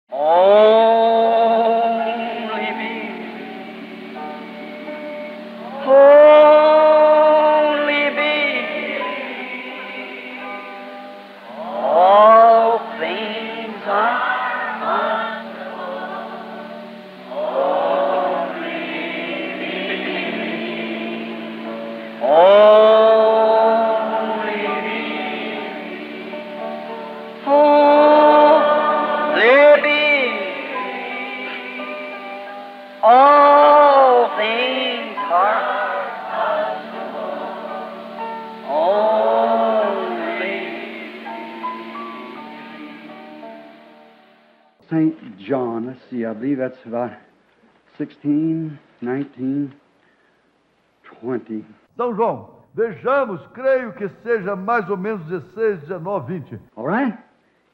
Only me. Only me. All things are possible. Only me. Only me. Only me. All things are only. St. John, let's see, I believe that's about 16, 19, 20. São João, vejamos, creio que seja mais ou menos 16, 19, 20. All right?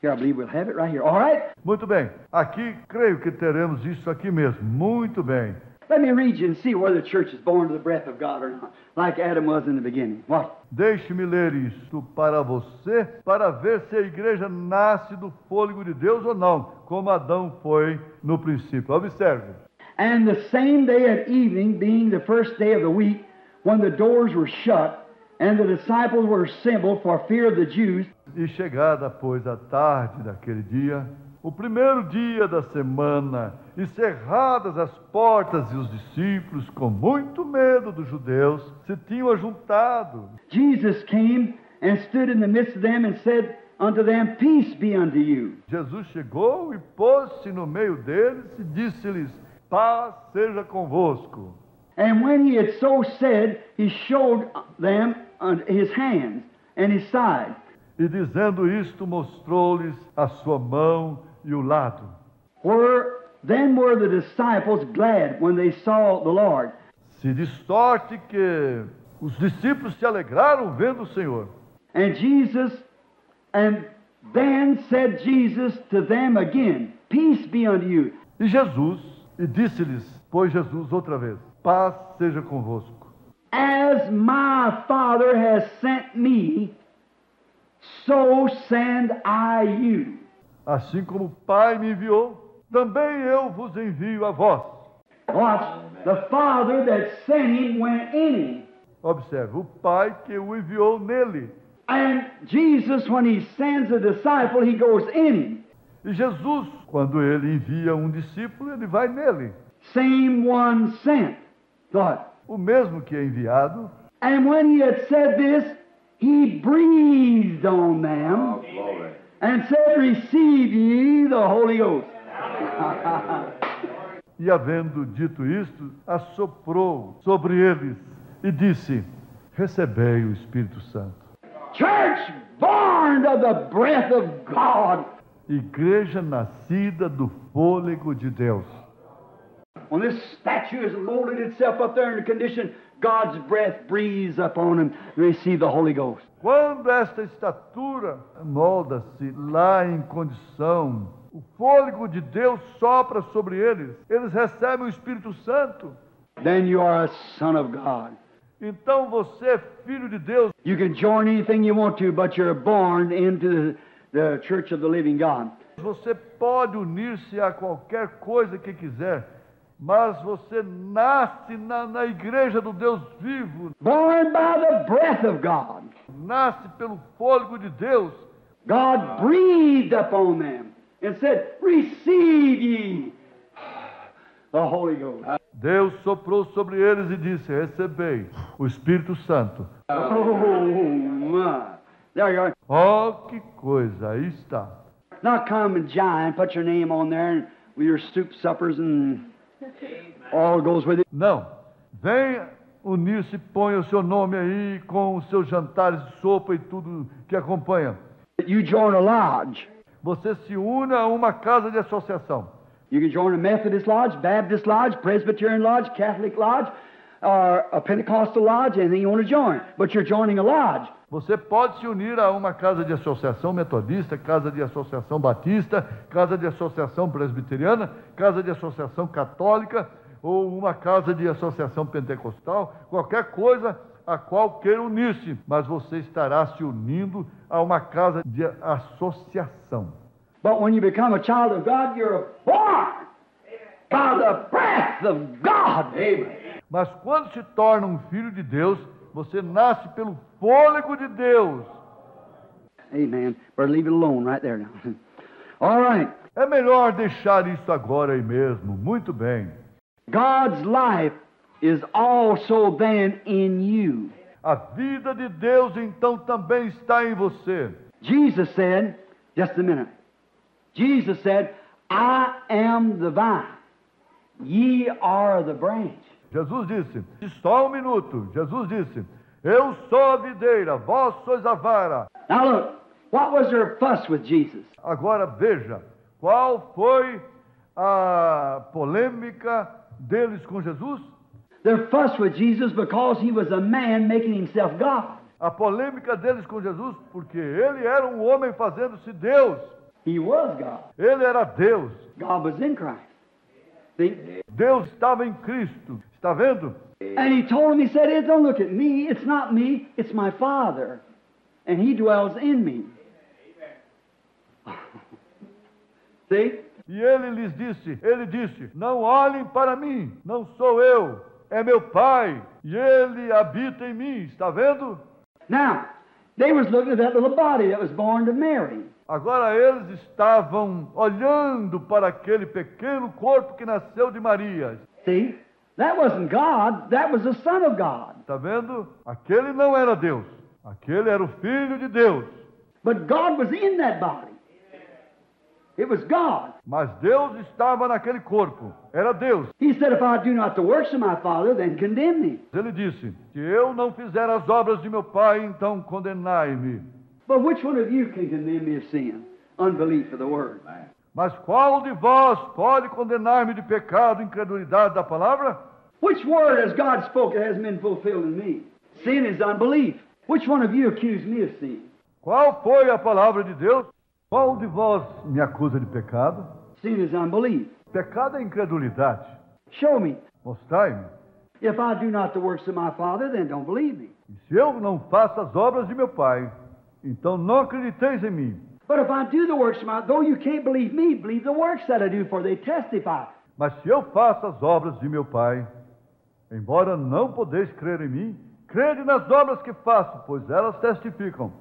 Here, I believe we'll have it right here. All right? Muito bem, aqui creio que teremos isso aqui mesmo. Muito bem. Let me read you and see whether the church is born to the breath of God or not, like Adam was in the beginning. What? Deixe-me ler isto para você, para ver se a igreja nasce do fôlego de Deus ou não, como Adão foi no princípio. Observe. And the same day at evening, being the first day of the week, when the doors were shut, and the disciples were assembled for fear of the Jews, E chegada, pois, a tarde daquele dia, o primeiro dia da semana, e cerradas as portas, e os discípulos, com muito medo dos judeus, se tinham ajuntado. Jesus came and stood in the midst of them and said unto them, Peace be unto you. Jesus chegou e pôs-se no meio deles e disse-lhes: paz seja convosco. And when he had so said, he showed them his hands and his side. E dizendo isto, mostrou-lhes a sua mão e o lado. Then were the disciples glad when they saw the Lord. Se de sorte que os discípulos se alegraram vendo o Senhor. And then said Jesus to them again, Peace be unto you. E Jesus, e disse-lhes, pois Jesus outra vez, paz seja convosco. As my Father has sent me, so send I you. Assim como o Pai me enviou, também eu vos envio a vós. Watch, the Father that sent him went in him. Observe, o Pai que o enviou nele. And Jesus, when he sends a disciple, he goes in him. E Jesus, quando ele envia um discípulo, ele vai nele. Same one sent. What? O mesmo que é enviado. And when he had said this, he breathed on them and said, Receive ye the Holy Ghost. E havendo dito isto, assoprou sobre eles e disse: recebei o Espírito Santo. Church born of the breath of God. Igreja nascida do fôlego de Deus. When this statue has molded itself up there in the condition, God's breath breathes upon them to receive the Holy Ghost. Quando esta estatura molda-se lá em condição, o fôlego de Deus sopra sobre eles, eles recebem o Espírito Santo. Then you are a son of God. Então você é filho de Deus. You can join anything you want to, but you're born into the church of the living God. Você pode unir-se a qualquer coisa que quiser, mas você nasce na igreja do Deus vivo. Born by the breath of God. Nasce pelo fôlego de Deus. God breathed upon them and said, Receive ye the Holy Ghost. Deus soprou sobre eles e disse: recebei o Espírito Santo. Oh, my. There you are. Oh, que coisa, aí está. Now come and giant, put your name on there and with your soup suppers and all goes with it. Não, venha unir-se, ponha o seu nome aí com os seus jantares de sopa e tudo que acompanha. You join a lodge. Você se une a uma casa de associação. You can join a Methodist lodge, Baptist lodge, Presbyterian lodge, Catholic lodge, or a Pentecostal lodge, anything you want to join. But you're joining a lodge. Você pode se unir a uma casa de associação metodista, casa de associação batista, casa de associação presbiteriana, casa de associação católica ou uma casa de associação pentecostal, qualquer coisa a qual queira unir-se, mas você estará se unindo a uma casa de associação. But when you become a child of God, you're born by the breath of God. Amen. Mas quando se torna um filho de Deus, você nasce pelo fôlego de Deus. Amen. Better leave it alone right there now. All right. É melhor deixar isso agora aí mesmo. Muito bem. God's life is also then in you. A vida de Deus então também está em você. Jesus said, just a minute. Jesus said, I am the vine. Ye are the branch. Jesus disse, só um minuto. Jesus disse, eu sou a videira, vós sois a vara. Now look, what was their fuss with Jesus? Agora veja, qual foi a polêmica deles com Jesus? Their fuss with Jesus because he was a man making himself God. A polêmica deles com Jesus, porque ele era um homem fazendo-se Deus. He was God. Ele era Deus. God was in Christ. See? Deus estava em Cristo. Está vendo? And he told him, he said, don't look at me. It's not me. It's my Father. And he dwells in me. See? E ele disse, não olhem para mim, não sou eu, é meu Pai, e ele habita em mim. Está vendo? Now, they was looking at that little body that was born to Mary. Agora eles estavam olhando para aquele pequeno corpo que nasceu de Maria. See? That wasn't God. That was the Son of God. Está vendo? Aquele não era Deus. Aquele era o Filho de Deus. But God was in that body. It was God. Mas Deus estava naquele corpo. Era Deus. He said, if I do not the works of my Father, then condemn me. Ele disse, se eu não fizer as obras de meu Pai, então condenai-me. But which one of you can condemn me of sin? Unbelief of the Word. Mas qual de vós pode condenar-me de pecado, incredulidade da palavra? Which word has God spoken that hasn't been fulfilled in me? Sin is unbelief. Which one of you accused me of sin? Qual foi a palavra de Deus? Qual de vós me acusa de pecado? Sin is unbelief. Pecado é incredulidade. Show me. Mostrai-me. If I do not the works of my Father, then don't believe me. E se eu não faço as obras de meu Pai, então não acrediteis em mim. But if I do the works of my, though you can't believe me, believe the works that I do, for they testify. Mas se eu faço as obras de meu Pai, embora não podeis crer em mim, crede nas obras que faço, pois elas testificam.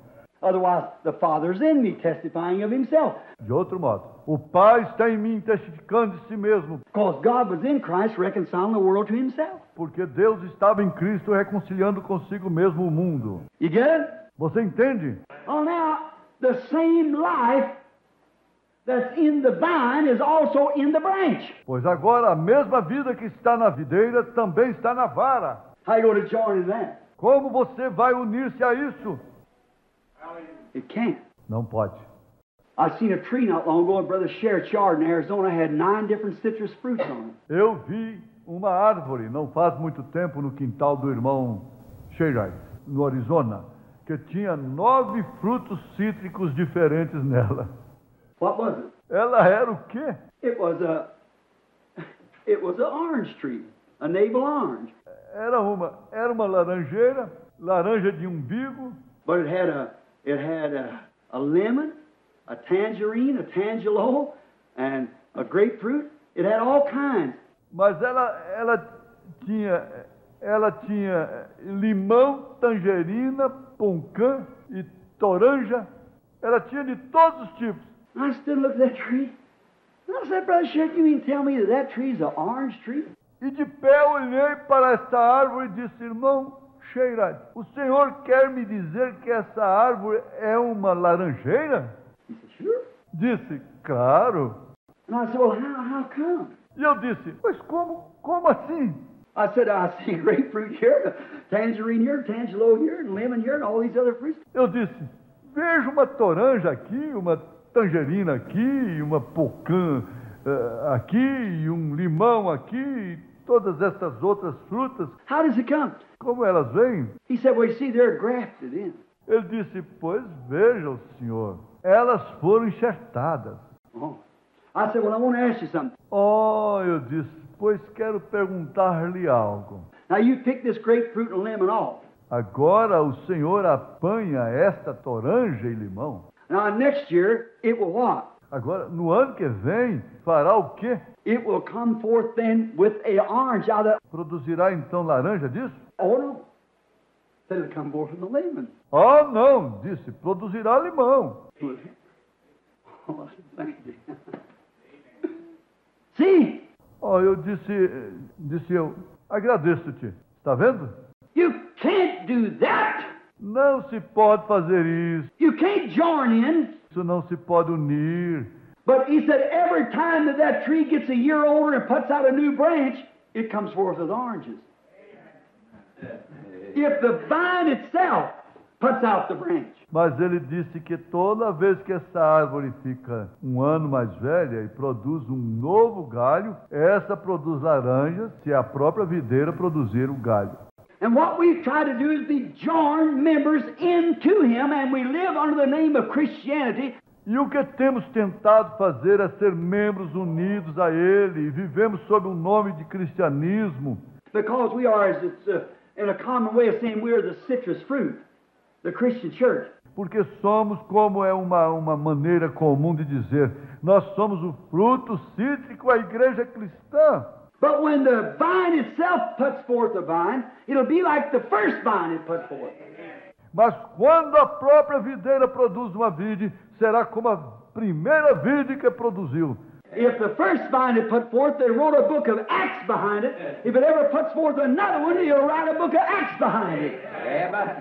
Otherwise, the Father's in me, testifying of himself. De outro modo, o Pai está em mim testificando de si mesmo, Because God was in Christ reconciling the world to himself. porque Deus estava em Cristo reconciliando consigo mesmo o mundo. You get it? Você entende? Oh, now, the same life that's in the vine is also in the branch. Pois agora a mesma vida que está na videira também está na vara. How you going to join in that? Como você vai unir-se a isso? It can't. Não pode. I seen a tree not long ago in Brother Sherritt's yard in Arizona, had 9 different citrus fruits on it. Eu vi uma árvore, não faz muito tempo, no quintal do irmão Sherritt, no Arizona, que tinha 9 frutos cítricos diferentes nela. What was it? Ela era o quê? It was an orange tree, a navel orange. Era uma laranjeira, laranja de umbigo, But it had a lemon, a tangerine, a tangelo, and a grapefruit. It had all kinds. mas ela tinha limão, tangerina, poncã e toranja. Ela tinha de todos os tipos. And I stood and looked at that tree. And I said, Brother Sherritt, you mean to tell me that tree's an orange tree? E de pé olhei para esta árvore e disse, irmão Sherritt, o senhor quer me dizer que essa árvore é uma laranjeira? He said, sure. Disse, claro. And I said, well, how come? E eu disse, mas como assim? I said, I see grapefruit here, tangerine here, tangelo here, and lemon here, and all these other fruits. Eu disse, vejo uma toranja aqui, uma tangerina aqui, uma pocã aqui, e um limão aqui, e todas essas outras frutas. How does it come? Como elas vêm? He said, well, you see, they're grafted in. Ele disse, pois veja o senhor, elas foram enxertadas. Oh. I said, well, I want to ask you something. Oh, eu disse, pois quero perguntar-lhe algo. Now, you pick this grapefruit and lemon off. Agora o senhor apanha esta toranja e limão. Now, next year, it will what? Agora, no ano que vem, fará o quê? It will come forth then with a orange out of Produzirá então laranja disso? oh no. Said it'll come forth from the lemon. Ah, não, disse, produzirá limão. Oh, thank you. See, Eu disse eu, agradeço-te. Está vendo? you can't do that. Não se pode fazer isso. You can't join in. Isso não se pode unir. But he said every time that tree gets a year older and puts out a new branch, it comes forth with oranges. If the vine itself puts out the branch. Mas ele disse que toda vez que essa árvore fica um ano mais velha e produz um novo galho, essa produz laranjas se a própria videira produzir o galho. And what we try to do is be joined members into him, and we live under the name of Christianity. E o que temos tentado fazer é ser membros unidos a ele e vivemos sob o nome de cristianismo. Because we are, as it's in a common way of saying, we are the citrus fruit, the Christian church. Porque somos, como é uma maneira comum de dizer, nós somos o fruto cítrico, a igreja cristã. But when the vine itself puts forth a vine, it'll be like the first vine it put forth. Mas quando a própria videira produz uma vide, será como a primeira vide que produziu. If the first vine it put forth, they wrote a book of Acts behind it. If it ever puts forth another one, he'll write a book of Acts behind it.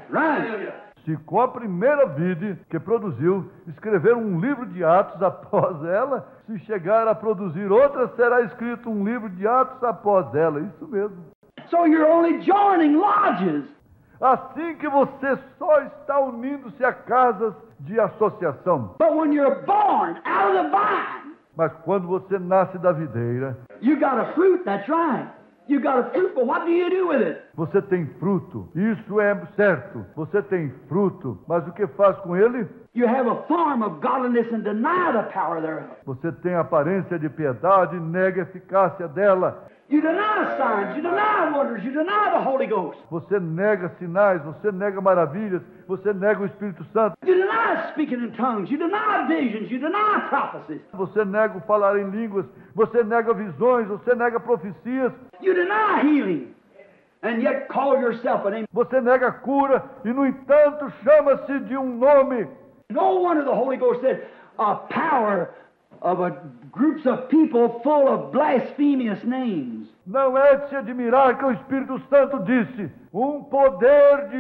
Right. Se com a primeira vide que produziu, escrever um livro de Atos após ela, se chegar a produzir outra, será escrito um livro de Atos após ela. Isso mesmo. So you're only joining lodges. Assim que você só está unindo-se a casas de associação. But when you're born out of the vine, Mas quando você nasce da videira, you got a fruit, that's right. You got a fruit, but what do you do with it? você tem fruto. Isso é certo. Você tem fruto. Mas o que faz com ele? You have a form of godliness and deny the power thereof. Você tem aparência de piedade e nega a eficácia dela. You deny signs, you deny wonders, you deny the Holy Ghost. Você nega sinais, você nega maravilhas, você nega o Espírito Santo. You deny speaking in tongues, you deny visions, you deny prophecies. Você nega o falar em línguas, você nega visões, você nega profecias. You deny healing, and yet call yourself a name. Você nega a cura e, no entanto, chama-se de um nome. No wonder the Holy Ghost said, a power of groups of people full of blasphemous names. Não é de se admirar que o Espírito Santo disse, um poder de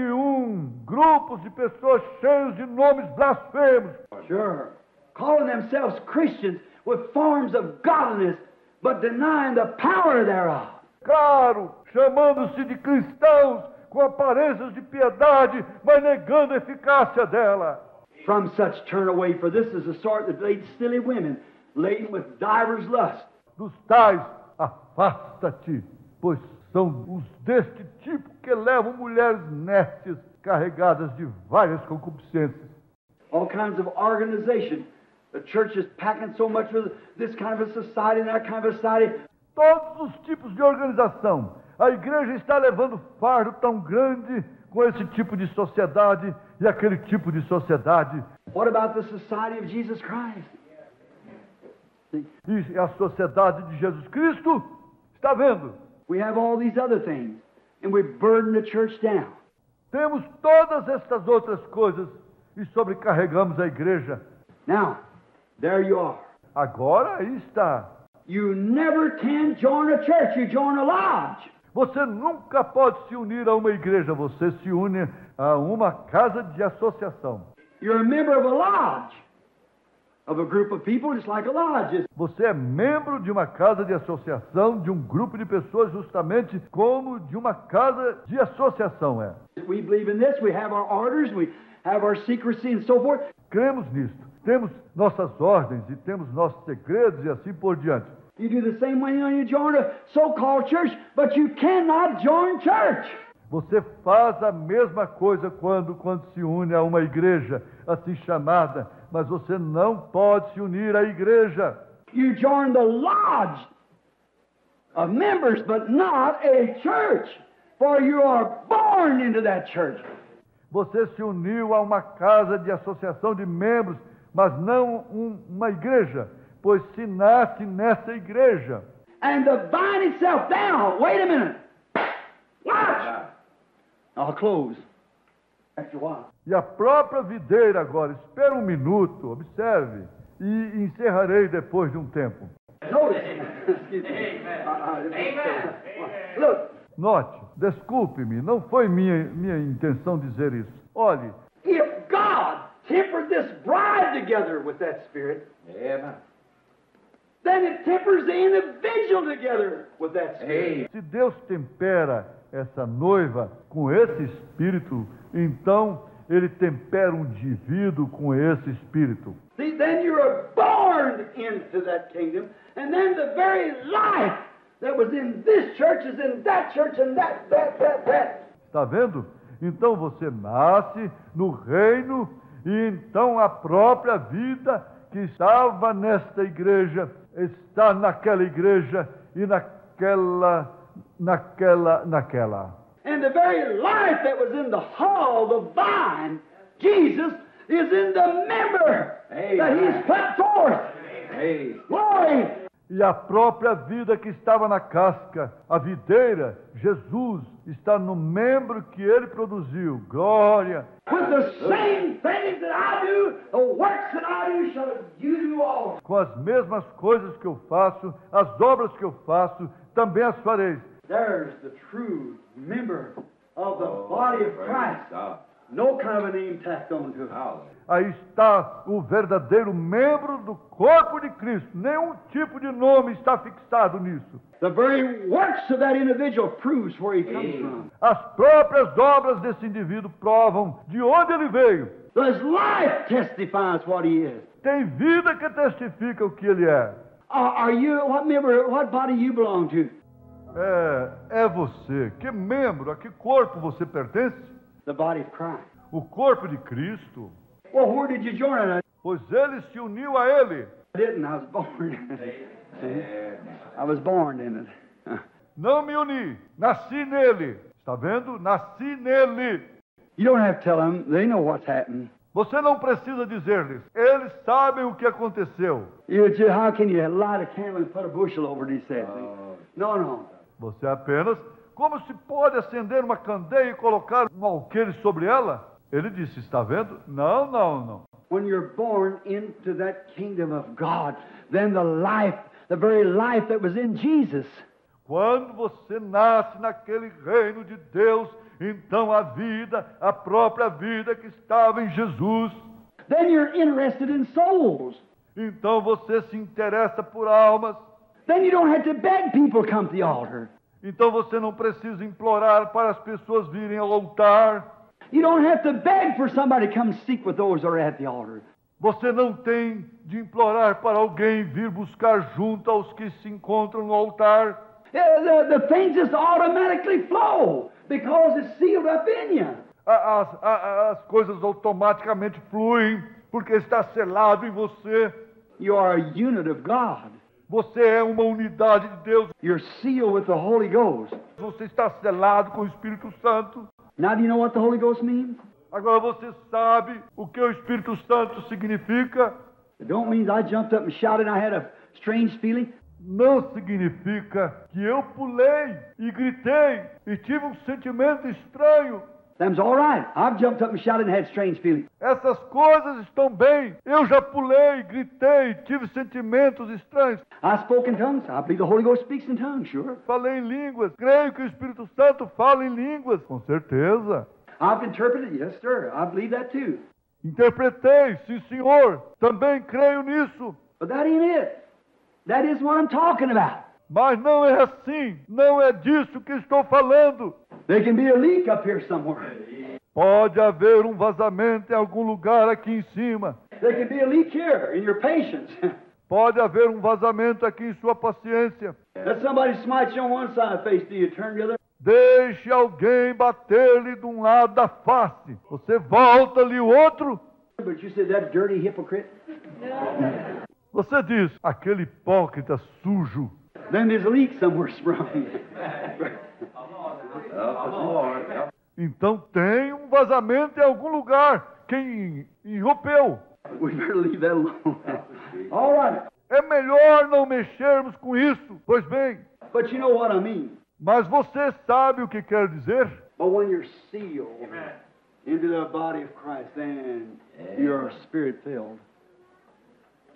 grupos de pessoas cheios de nomes blasfemos. Sure. Calling themselves Christians with forms of godliness, but denying the power thereof. Claro, chamando-se de cristãos com aparências de piedade, mas negando a eficácia dela. From such turn away, for this is the sort that leads silly women, laden with divers lusts. Dos tais, afasta-te, pois são os deste tipo que levam mulheres nécias, carregadas de várias concupiscências. All kinds of organization. The church is packing so much with this kind of a society and that kind of a society. Todos os tipos de organização. A igreja está levando fardo tão grande com esse tipo de sociedade e aquele tipo de sociedade. What about the society of Jesus Christ? E a sociedade de Jesus Cristo, está vendo? We have all these other things, and we burden the church down. Temos todas estas outras coisas e sobrecarregamos a igreja. Now, there you are. Agora aí está. You never can join a church, you join a lodge. Você nunca pode se unir a uma igreja, você se une a uma casa de associação. You're a member of a lodge, of a group of people, just like a lodge is. Você é membro de uma casa de associação, de um grupo de pessoas, justamente como de uma casa de associação é. We believe in this, we have our orders, we have our secrecy and so forth. Cremos nisto. Temos nossas ordens e temos nossos segredos e assim por diante. You do the same way when you join a so-called church, but you cannot join church. Você faz a mesma coisa quando se une a uma igreja assim chamada, mas você não pode se unir à igreja. You join the lodge of members, but not a church, for you are born into that church. Você se uniu a uma casa de associação de membros, mas não uma igreja, pois se nasce nessa igreja. And the vine itself, now, wait a minute. Watch. I'll close after a while. E a própria videira agora, espera um minuto, observe, e encerrarei depois de um tempo. Notice. Excuse me. Look, Note, desculpe-me, não foi minha intenção dizer isso. Olhe, if God tempered this bride together with that Spirit, then it tempers the individual together with that Spirit. se Deus tempera essa noiva com esse espírito, então Ele tempera um indivíduo com esse espírito. See, then you are born into that kingdom, and then the very life that was in this church is in that church and that. Está vendo? Então você nasce no reino e então a própria vida que estava nesta igreja está naquela igreja e naquela. And the very life that was in the hall, the vine, Jesus, is in the member that He's put forth. Glory! E a própria vida que estava na casca, a videira, Jesus, está no membro que Ele produziu. Glória! With the same things that I do, the works that I do, shall you do also. Com as mesmas coisas que eu faço, as obras que eu faço, também as fareis. There's the true member of the body of Christ. No kind of a name tacked onto it. Aí está o verdadeiro membro do corpo de Cristo. Nenhum tipo de nome está fixado nisso. The very works of that individual proves where he comes from. As próprias obras desse indivíduo provam de onde ele veio. His life testifies what he is. Tem vida que testifica o que ele é. Are you, what body you belong to? É você. Que membro, a que corpo você pertence? The body of Christ. O corpo de Cristo. Well, where did you join it? Pois ele se uniu a ele. I didn't. I was born. I was born in it. Não me uni, nasci nele. Está vendo? Nasci nele. You don't have to tell them. They know what's happened. Você não precisa dizer-lhes. Eles sabem o que aconteceu. How can you light a candle and put a bushel over it, he said. No. Você apenas... Como se pode acender uma candeia e colocar um alqueire sobre ela? Ele disse, está vendo? Não. When you're born into that kingdom of God, then the very life that was in Jesus. Quando você nasce naquele reino de Deus, então a própria vida que estava em Jesus. Then you're interested in souls. Então você se interessa por almas. Then you don't have to beg people to come to the altar. Então você não precisa implorar para as pessoas virem ao altar. You don't have to beg for somebody to come seek with those that are at the altar. Você não tem de implorar para alguém vir buscar junto aos que se encontram no altar. The things just automatically flow because it's sealed up in you. As coisas automaticamente fluem porque está selado em você. You are a unit of God. Você é uma unidade de Deus. You're sealed with the Holy Ghost. Você está selado com o Espírito Santo. Now do you know what the Holy Ghost means? Agora você sabe o que o Espírito Santo significa? It don't mean I jumped up and shouted and I had a strange feeling. Não significa que eu pulei e gritei e tive um sentimento estranho. Them's all right. I've jumped up and shouted and had strange feelings. Essas coisas estão bem. Eu já pulei, gritei, tive sentimentos estranhos. I spoke in tongues. I believe the Holy Ghost speaks in tongues, sure. Falei em línguas. Creio que o Espírito Santo fala em línguas. Com certeza. I've interpreted. Yes, sir. I believe that too. Interpretei, sim, senhor. Também creio nisso. But that ain't it. That isn't what I'm talking about. Mas não é assim. Não é disso que estou falando. There can be a leak up here somewhere. Pode haver um vazamento em algum lugar aqui em cima. There can be a leak here in your patience. Pode haver um vazamento aqui em sua paciência. Let somebody smite you on one side of the face, do you turn the other? Deixe alguém bater-lhe de um lado da face. Você volta-lhe o outro. But you said that dirty hypocrite. Você diz, aquele hipócrita sujo. Then there's a leak somewhere sprung. Então tem um vazamento em algum lugar. Quem irrompeu? We better leave that alone. All right. É melhor não mexermos com isso. Pois bem, But you know what I mean. mas você sabe o que quer dizer? But when you're sealed into the body of Christ, then you're spirit-filled.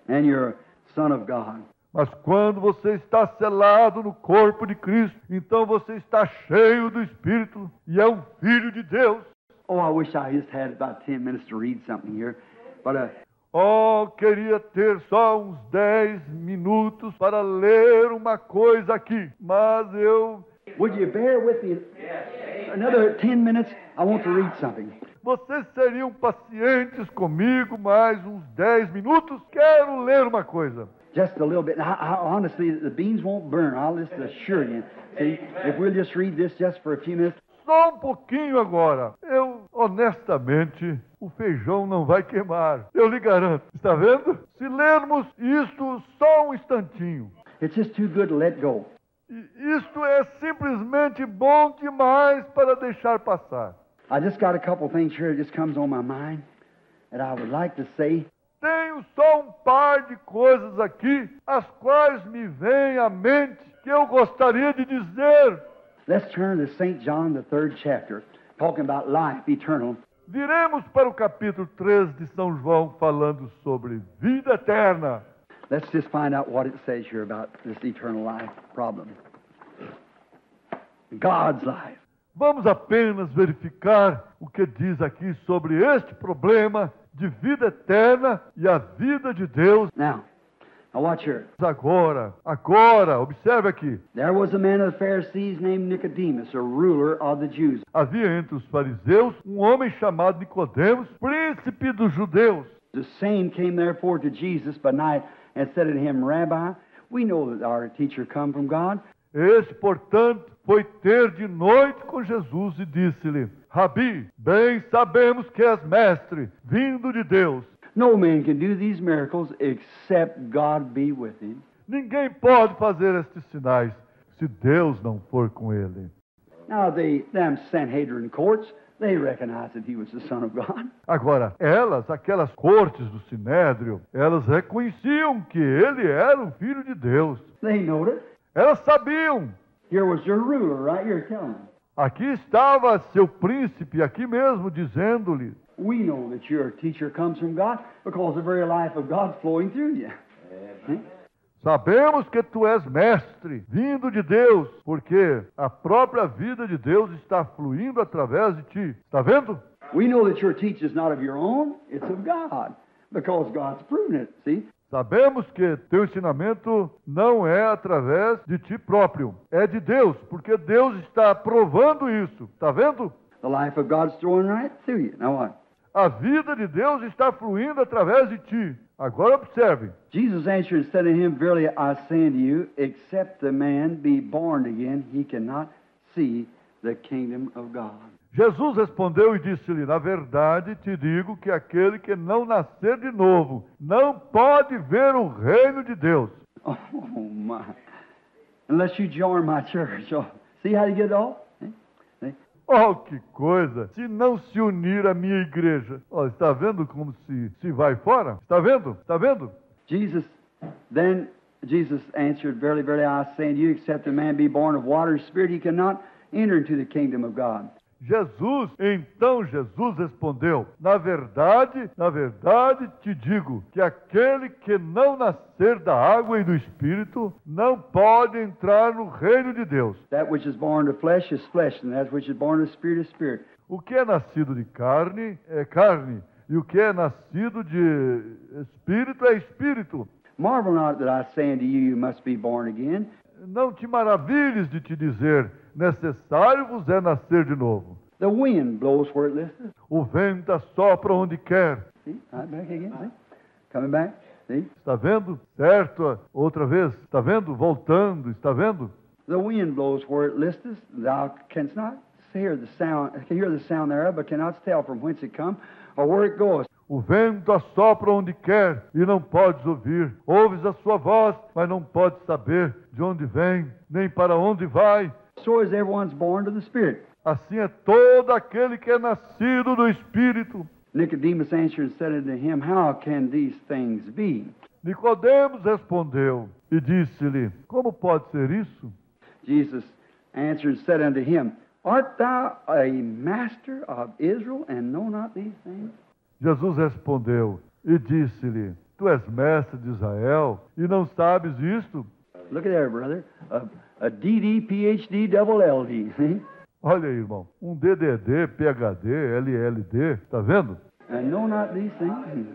And you're a son of God. Mas quando você está selado no corpo de Cristo, então você está cheio do Espírito e é um filho de Deus. Oh, I wish I just had about 10 minutes to read something here. But Oh, queria ter só uns 10 minutos para ler uma coisa aqui, mas would you bear with me another 10 minutes? I want to read something. Vocês seriam pacientes comigo mais uns 10 minutos? Quero ler uma coisa. Just a little bit. Honestly, the beans won't burn. I'll just assure you. See, if we'll just read this just for a few minutes. Só um pouquinho agora. Honestamente, o feijão não vai queimar. Eu lhe garanto. Está vendo? Se lermos isto só um instantinho. It's just too good to let go. Isto é simplesmente bom demais para deixar passar. I just got a couple things here that just comes on my mind that I would like to say. Tenho só um par de coisas aqui, as quais me vêm à mente, que eu gostaria de dizer. Let's turn to St. John, the 3rd chapter, talking about life eternal. Viremos para o capítulo 3 de São João, falando sobre vida eterna. Let's just find out what it says here about this eternal life problem. God's life. Vamos apenas verificar o que diz aqui sobre este problema de vida eterna e a vida de Deus. Now watch here. Agora, observe aqui. There was a man of the Pharisees named Nicodemus, a ruler of the Jews. Havia entre os fariseus um homem chamado Nicodemos, príncipe dos judeus. The same came therefore to Jesus by night and said unto him, Rabbi, we know that our teacher come from God. Esse, portanto, foi ter de noite com Jesus e disse-lhe, Rabi, bem sabemos que és mestre, vindo de Deus. No man can do these miracles except God be with him. Ninguém pode fazer estes sinais se Deus não for com ele. Now them Sanhedrin courts, they recognized that he was the Son of God. Agora, aquelas cortes do Sinédrio, elas reconheciam que ele era o Filho de Deus. They knowed it. Elas sabiam. Here was your ruler right here telling them. Aqui estava seu príncipe, aqui mesmo, dizendo-lhe, We know that your teacher comes from God because the very life of God flowing through you. sabemos que tu és mestre, vindo de Deus, porque a própria vida de Deus está fluindo através de ti. Está vendo? We know that your teaching is not of your own, it's of God, because God's proven it, see? Sabemos que teu ensinamento não é através de ti próprio, é de Deus, porque Deus está provando isso. Está vendo? The life of God's flowing right through you. Now what? A vida de Deus está fluindo através de ti. Agora observe. Jesus answered and said to him, Verily I say unto you, except the man be born again, he cannot see the kingdom of God. Jesus respondeu e disse-lhe, na verdade te digo que aquele que não nascer de novo não pode ver o reino de Deus. Oh, my. Unless you join my church. Oh, see how you get it all? Oh, que coisa! Se não se unir à minha igreja. Oh, está vendo como se vai fora? Está vendo? Está vendo? Then Jesus answered, Verily, verily, I say unto you, except a man be born of water and spirit, he cannot enter into the kingdom of God. Então Jesus respondeu, na verdade te digo, que aquele que não nascer da água e do Espírito não pode entrar no reino de Deus. That which is born of flesh is flesh, and that which is born of spirit is spirit. O que é nascido de carne é carne, e o que é nascido de espírito é espírito. Marvel not that I say unto you, you must be born again. Não te maravilhes de te dizer, necessário vos é nascer de novo. The wind blows where it listeth. O vento assopra onde quer. See? Right back again. See? Coming back. See? Está vendo? Certo? Outra vez. Está vendo? Voltando. Está vendo? The wind blows where it listeth. Thou canst not hear the sound thereof, but cannot tell from whence it come or where it goeth. O vento assopra onde quer e não podes ouvir. Ouves a sua voz, mas não podes saber de onde vem, nem para onde vai. So is everyone's born to the Spirit. Assim é todo aquele que é nascido do Espírito. Nicodemus answered and said unto him, How can these things be? Nicodemos respondeu e disse-lhe: Como pode ser isso? Jesus answered and said unto him, Art thou a master of Israel, and know not these things? Jesus respondeu e disse-lhe: Tu és mestre de Israel e não sabes isto? Look at there, brother. A DD, PhD, double LD. See? Olha aí, irmão. Um DDD, PhD, LLD, está vendo? And know not these things?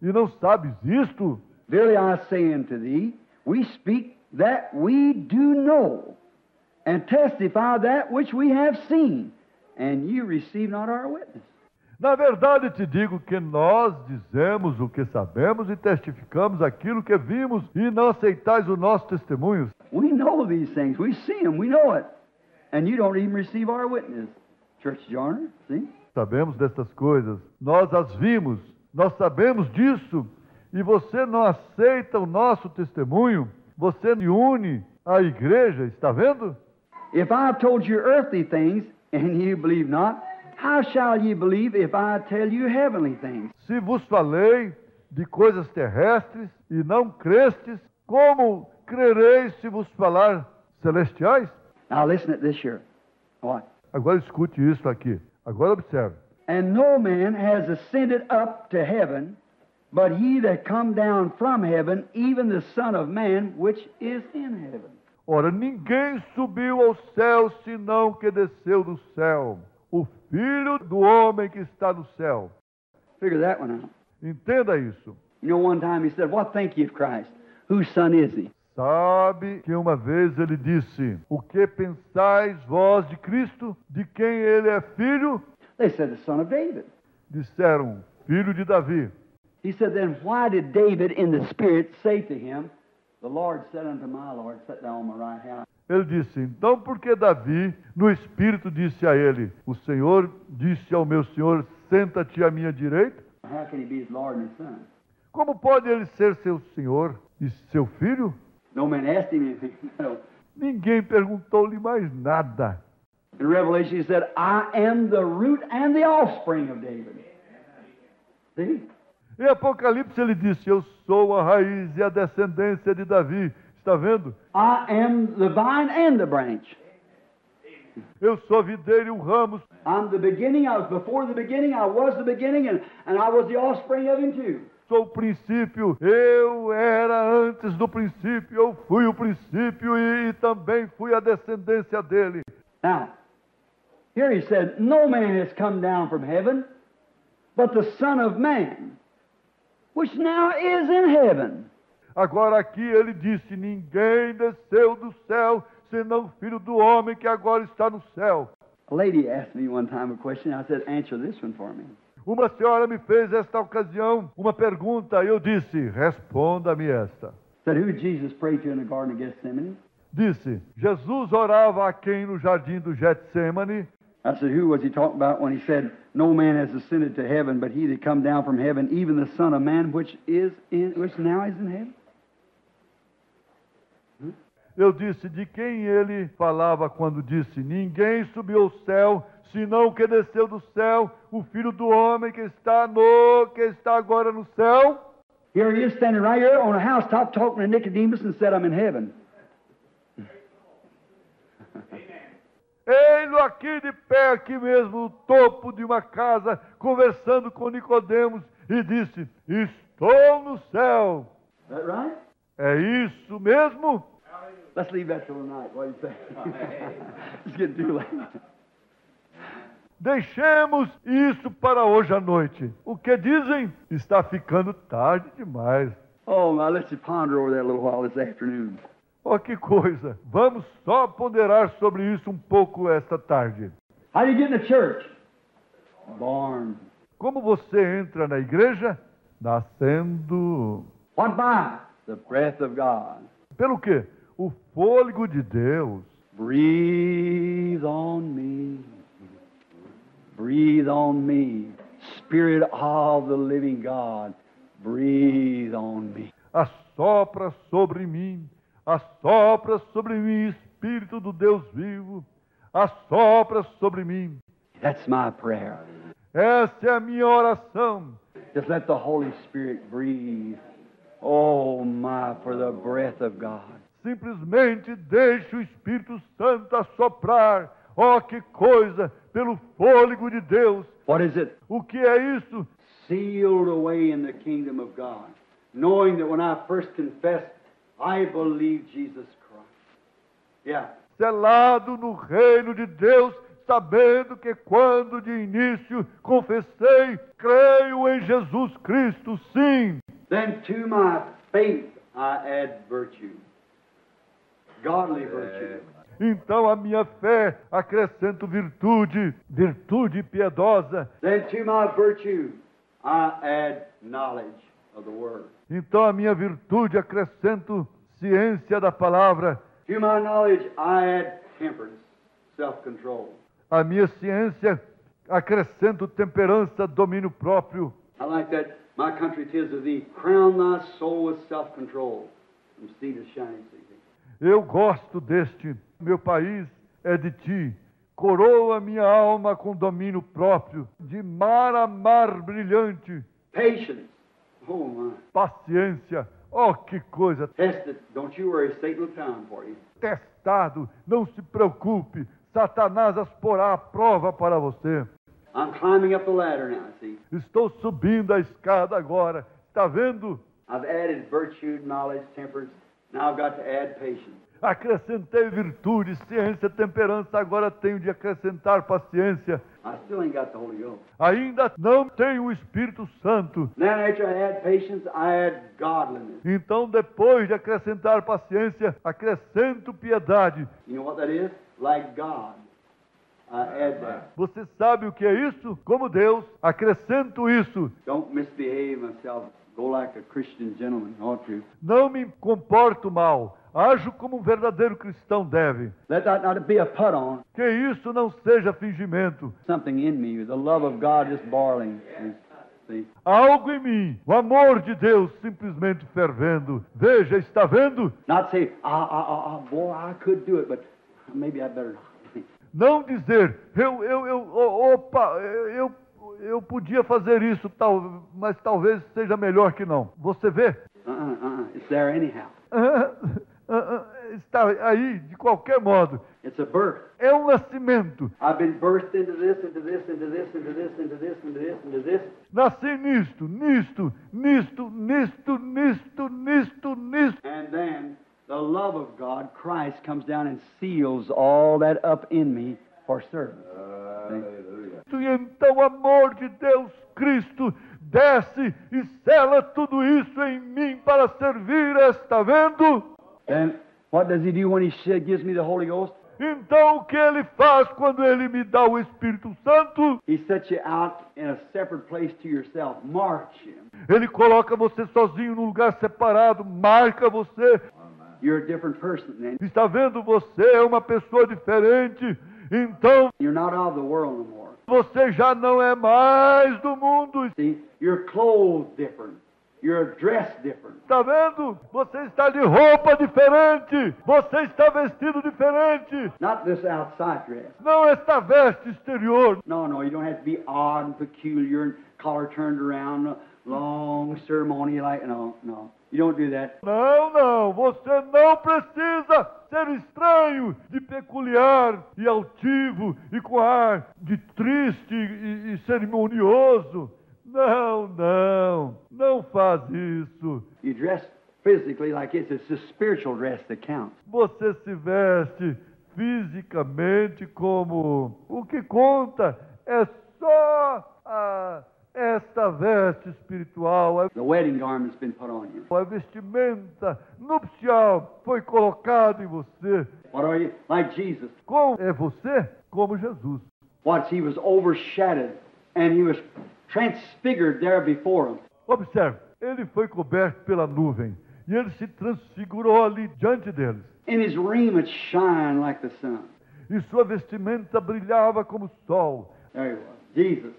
E não sabes isto? Verily I say unto thee, we speak that we do know, and testify that which we have seen, and you receive not our witness. Na verdade te digo que nós dizemos o que sabemos e testificamos aquilo que vimos e não aceitais o nosso testemunho. We know these things. We see them. We know it. And you don't even receive our witness. Church Joiner, see? Sabemos dessas coisas, nós as vimos, nós sabemos disso, e você não aceita o nosso testemunho, você me une à igreja, está vendo? If I have told you earthly things, and you believe not, how shall ye believe if I tell you heavenly things? Se vos falei de coisas terrestres e não crestes, como crereis se vos falar celestiais? Now listen at this here. What? Agora escute isso aqui. Agora observe. And no man has ascended up to heaven, but he that come down from heaven, even the Son of Man, which is in heaven. Ora, ninguém subiu ao céu, senão que desceu do céu. O Filho do homem que está no céu. Figure that one out. Entenda isso. You know, one time he said, What think ye of Christ? Whose son is he? Sabe que uma vez ele disse: O que pensais vós de Cristo? De quem ele é filho? They said, The son of David. Disseram: Filho de Davi. He said, Then why did David in the Spirit say to him, The Lord said unto my Lord, Sit thou on my right hand? Ele disse: Então, porque Davi, no Espírito, disse a ele: O Senhor disse ao meu Senhor: Senta-te à minha direita? How can he be his Lord and his son? Como pode ele ser seu Senhor e seu filho? No man asked him anything. No. Ninguém perguntou-lhe mais nada. In Revelation he said, I am the root and the offspring of David. See? Em Apocalipse ele disse: Eu sou a raiz e a descendência de Davi. Está vendo? I am the vine and the branch. Eu sou a videira e o ramo. I'm the beginning. I was before the beginning. I was the beginning, and I was the offspring of him too. Sou o princípio. Eu era antes do princípio. Eu fui o princípio e também fui a descendência dele. Now, here he said, No man has come down from heaven, but the Son of Man, which now is in heaven. Agora aqui ele disse: Ninguém desceu do céu, senão o Filho do Homem que agora está no céu. A lady asked me one time a question. I said, Answer this one for me. Uma senhora me fez esta ocasião uma pergunta e eu disse: Responda-me esta. Said, Who did Jesus pray to in the Garden of Gethsemane? Disse: Jesus orava a quem no jardim do Getsemane? I said, Who was he talking about when he said, No man has ascended to heaven, but he that come down from heaven, even the Son of Man, which now is in heaven? Eu disse: De quem ele falava quando disse: Ninguém subiu ao céu, senão o que desceu do céu, o Filho do Homem que está agora no céu? Here he is standing right here on a housetop talking to Nicodemus and said, I'm in heaven. Ei-lo aqui de pé, aqui mesmo, no topo de uma casa, conversando com Nicodemos, e disse: Estou no céu. Is that right? É isso mesmo? Let's leave that till tonight. What do you say? It's getting too late. Deixemos isso para hoje à noite. O que dizem? Está ficando tarde demais. Oh, now let's just ponder over that a little while this afternoon. Oh, que coisa! Vamos só ponderar sobre isso um pouco esta tarde. How do you get in the church? Born. Como você entra na igreja? Nascendo. What by? The breath of God. Pelo quê? O fôlego de Deus. Breathe on me. Breathe on me. Spirit of the living God. Breathe on me. Assopra sobre mim. Assopra sobre mim, Espírito do Deus vivo. Assopra sobre mim. That's my prayer. Essa é a minha oração. Just let the Holy Spirit breathe. Oh my, for the breath of God. Simplesmente deixe o Espírito Santo assoprar. Oh, que coisa! Pelo fôlego de Deus. What is it? O que é isso? Sealed away in the kingdom of God, knowing that when I first confessed, I believe Jesus Christ. Yeah. Selado no reino de Deus, sabendo que quando de início confessei, creio em Jesus Cristo, sim. Then to my faith I add virtue, godly virtue. Então a minha fé acrescento virtude, virtude piedosa. Then to my virtue I add knowledge of the Word. Então a minha virtude acrescento ciência da palavra. To my knowledge I add temperance, self-control. A minha ciência acrescento temperança, domínio próprio. I like that. My country 'tis of thee. Crown thy soul with self-control from sea to shining sea. Eu gosto deste. Meu país é de ti. Coroa minha alma com domínio próprio, de mar a mar brilhante. Patience. Oh my. Paciência. Oh, que coisa. Test it. Don't you worry. Satan will come for you. Testado. Não se preocupe. Satanás as porá à prova para você. I'm climbing up the ladder now, see. Estou subindo a escada agora. Está vendo? I've added virtue, knowledge, temperance. Now I've got to add patience. Acrescentei virtude, ciência, temperança. Agora tenho de acrescentar paciência. I still ain't got the Holy Ghost. Ainda não tenho o Espírito Santo. Then after I add patience, I add godliness. Então, depois de acrescentar paciência, acrescento piedade. You know what that is? Like God. I add that. Você sabe o que é isso? Como Deus, acrescento isso. Don't misbehave myself. Go like a Christian gentleman ought to. Não me comporto mal. Ajo como um verdadeiro cristão deve. Let that not be a put on. Que isso não seja fingimento. Something in me, the love of God just boiling. See? Algo em mim, o amor de Deus simplesmente fervendo. Veja, está vendo? Not say, boy, I could do it, but maybe I better not. Não dizer, eu podia fazer isso, mas talvez seja melhor que não. Você vê? It's there anyhow. Está aí de qualquer modo. It's a birth. É um nascimento. I've been birthed into this, into this, into this, into this, into this, into this, into this. Nasci nisto. And then the love of God, Christ, comes down and seals all that up in me for service. E então o amor de Deus, Cristo, desce e sela tudo isso em mim para servir. Está vendo? Then what does he do when he gives me the Holy Ghost? Então o que ele faz quando ele me dá o Espírito Santo? He sets you out in a separate place to yourself. Marks you. Ele coloca você sozinho num lugar separado, marca você. You're a different person then. Está vendo? Você é uma pessoa diferente. Então, You're not of the world no more. você já não é mais do mundo. See, you're clothed different. You're dressed different. Está vendo? Você está de roupa diferente. Você está vestido diferente. Not this outside dress. Não esta veste exterior. No, you don't have to be odd and peculiar and collar turned around, long ceremony like, no. You don't do that. Não. Você não precisa ser estranho, de peculiar e altivo e com ar de triste e cerimonioso. Não faz isso. You dress physically like it's a spiritual dress that counts. Você se veste fisicamente como o que conta é só esta veste espiritual. The wedding garment's been put on you. A vestimenta nupcial foi colocada em você. What are you? Like Jesus. Como é você? Como Jesus. Watch, he was overshadowed and he was transfigured there before him. Observe, ele foi coberto pela nuvem e ele se transfigurou ali diante deles. And his raiment shine like the sun. E sua vestimenta brilhava como o sol. There he was. Jesus.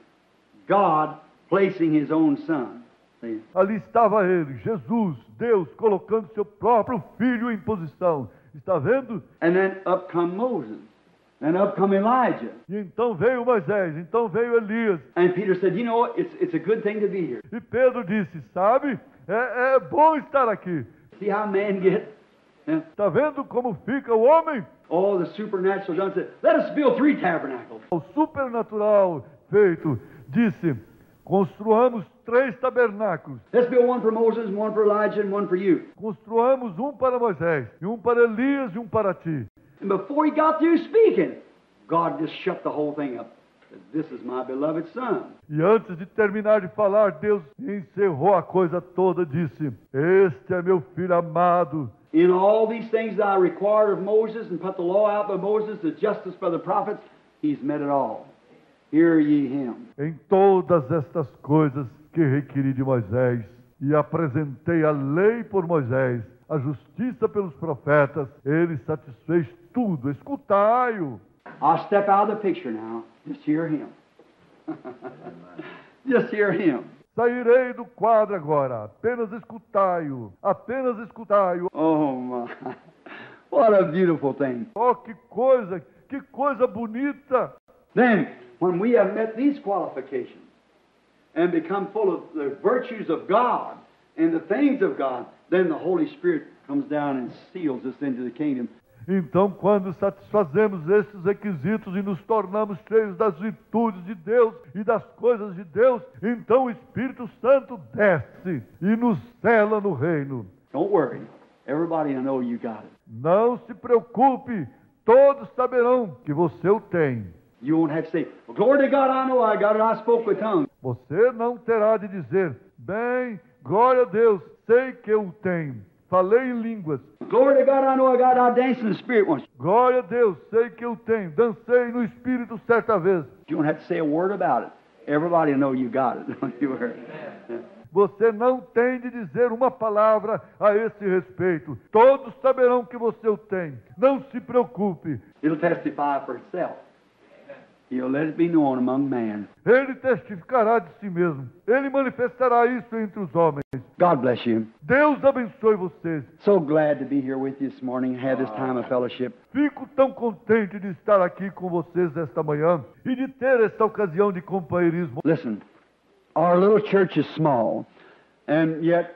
God placing his own son. See? Ali estava ele, Jesus, Deus, colocando seu próprio filho em posição. Está vendo? And then up come Moses. And up come Elijah. E então veio Moisés, então veio Elias. And Peter said, you know, it's a good thing to be here. E Pedro disse, sabe, é bom estar aqui. See how man gets? Yeah. Está vendo como fica o homem? Oh, the supernatural done said, let us build 3 tabernacles. O supernatural feito disse, construamos 3 tabernáculos. Let's build one for Moses, one for Elijah, and one for you. Construamos um para Moisés, e um para Elias e um para ti. And before he got through speaking, God just shut the whole thing up. Said, this is my beloved son. E antes de terminar de falar, Deus encerrou a coisa toda, disse, este é meu filho amado. In all these things that I required of Moses and put the law out by Moses, the justice by the prophets, he's met it all. Hear ye him. Em todas estas coisas que requeri de Moisés, e apresentei a lei por Moisés, a justiça pelos profetas, ele satisfez tudo. Escutai-o. I'll step out of the picture now. Just hear him. Just hear him. Sairei do quadro agora. Apenas escutai-o. Apenas escutai-o. Oh my. What a beautiful thing. Oh, que coisa bonita. Then, when we have met these qualifications and become full of the virtues of God and the things of God, then the Holy Spirit comes down and seals us into the kingdom. Então, quando satisfazemos esses requisitos e nos tornamos cheios das virtudes de Deus e das coisas de Deus, então o Espírito Santo desce e nos sela no reino. Don't worry. Everybody will know you got it. Não se preocupe, todos saberão que você o tem. You won't have to say, well, glory to God, I know I got it, I spoke with tongues. Você não terá de dizer, bem, glória a Deus, sei que eu o tenho. Falei em línguas. Glory to God, I know I got it, I danced in the Spirit once. Glória a Deus, sei que eu tenho. Dancei no Espírito certa vez. You won't have to say a word about it. Everybody will know you got it. Don't you worry. Você não tem de dizer uma palavra a esse respeito. Todos saberão que você o tem. Não se preocupe. It'll testify for itself. He'll let it be known among man. Ele testificará de si mesmo. Ele manifestará isso entre os homens. God bless you. Deus abençoe vocês. So glad to be here with you this morning and have this time of fellowship. Fico tão contente de estar aqui com vocês esta manhã e de ter esta ocasião de companheirismo. Listen, our little church is small, and yet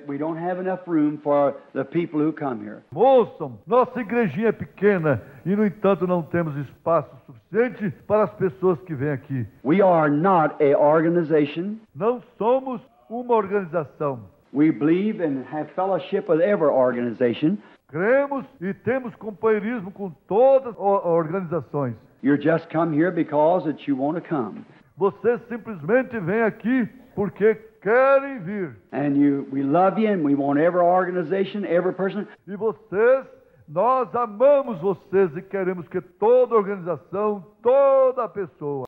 we don't have enough room for the people who come here. Ouçam, nossa igrejinha é pequena e, no entanto, não temos espaço suficiente para as pessoas que vêm aqui. We are not a organization. Não somos uma organização. We believe and have fellowship with every organization. Cremos e temos companheirismo com todas as organizações. You just come here because that you want to come. Vocês simplesmente vêm aqui porque querem vir. And we love you and we want every organization, every person. E vocês, nós amamos vocês e queremos que toda organização, toda pessoa.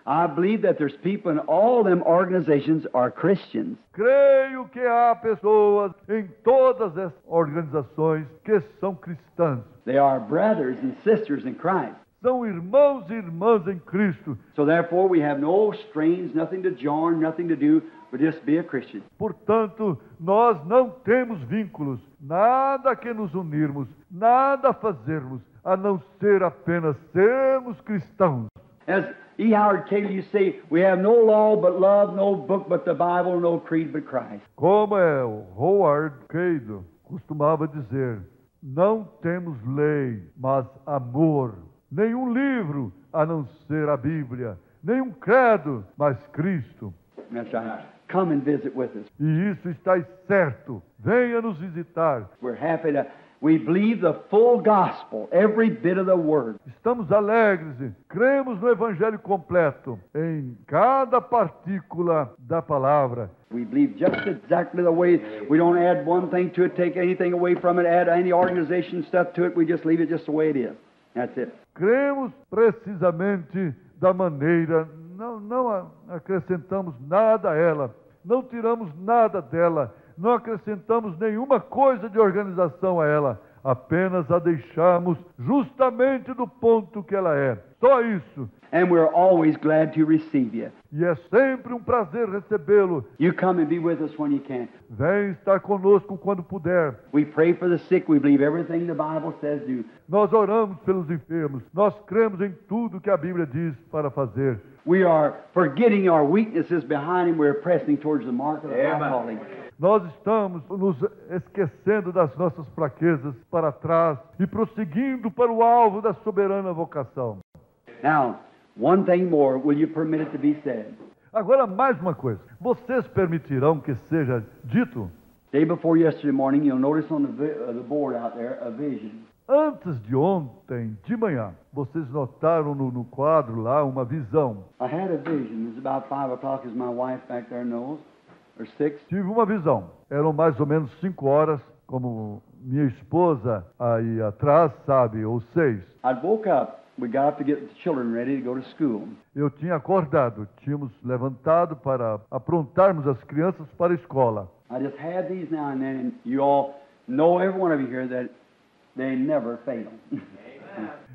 I believe that there's people in all them organizations are Christians. Creio que há pessoas em todas essas organizações que são cristãs. They are brothers and sisters in Christ. São irmãos e irmãs em Cristo. So therefore we have no strings, nothing to join, nothing to do, but just be a Christian. Portanto, nós não temos vínculos, nada que nos unirmos, nada a fazermos, a não ser apenas sermos cristãos. As E. Howard Cable used to say, we have no law but love, no book but the Bible, no creed but Christ. Como é o Howard Cable costumava dizer, não temos lei, mas amor. Nenhum livro, a não ser a Bíblia. Nenhum credo, mas Cristo. That's right. Come and visit with us. E isso está certo. Venha nos visitar. We're happy to... We believe the full gospel, every bit of the word. Estamos alegres e cremos no Evangelho completo, em cada partícula da palavra. We believe just exactly the way. We don't add one thing to it, take anything away from it, add any organization stuff to it. We just leave it just the way it is. That's it. Cremos precisamente da maneira, não acrescentamos nada a ela, não tiramos nada dela, não acrescentamos nenhuma coisa de organização a ela, apenas a deixarmos justamente do ponto que ela é. Só isso. And we're always glad to receive you. E é sempre um prazer recebê-lo. You come and be with us when you can. Vem estar conosco quando puder. We pray for the sick. We believe everything the Bible says do. Nós oramos pelos enfermos. Nós cremos em tudo que a Bíblia diz para fazer. We are forgetting our weaknesses behind Him. We're pressing towards the mark of the high calling. Nós estamos nos esquecendo das nossas fraquezas para trás e prosseguindo para o alvo da soberana vocação. Now, one thing more, will you permit it to be said? Agora, mais uma coisa. Vocês permitirão que seja dito? Day before yesterday morning, you'll notice on the board out there a vision. Antes de ontem, de manhã, vocês notaram no quadro lá uma visão. I had a vision. It was about 5 o'clock, as my wife back there knows, or 6. Tive uma visão. Eram mais ou menos 5 horas, como minha esposa aí atrás sabe, ou 6. I woke up. We got up to get the children ready to go to school. Eu tinha acordado, tínhamos levantado para aprontarmos as crianças para a escola. I just had these now and then, and you all know, every one of you here, that they never fail.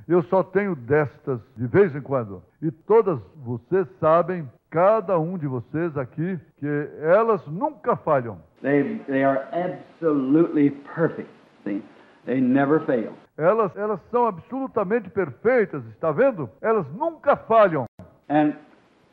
Eu só tenho destas de vez em quando. E todas vocês sabem, cada um de vocês aqui, que elas nunca falham. They are absolutely perfect. See? They never fail. Elas são absolutamente perfeitas, está vendo? Elas nunca falham. And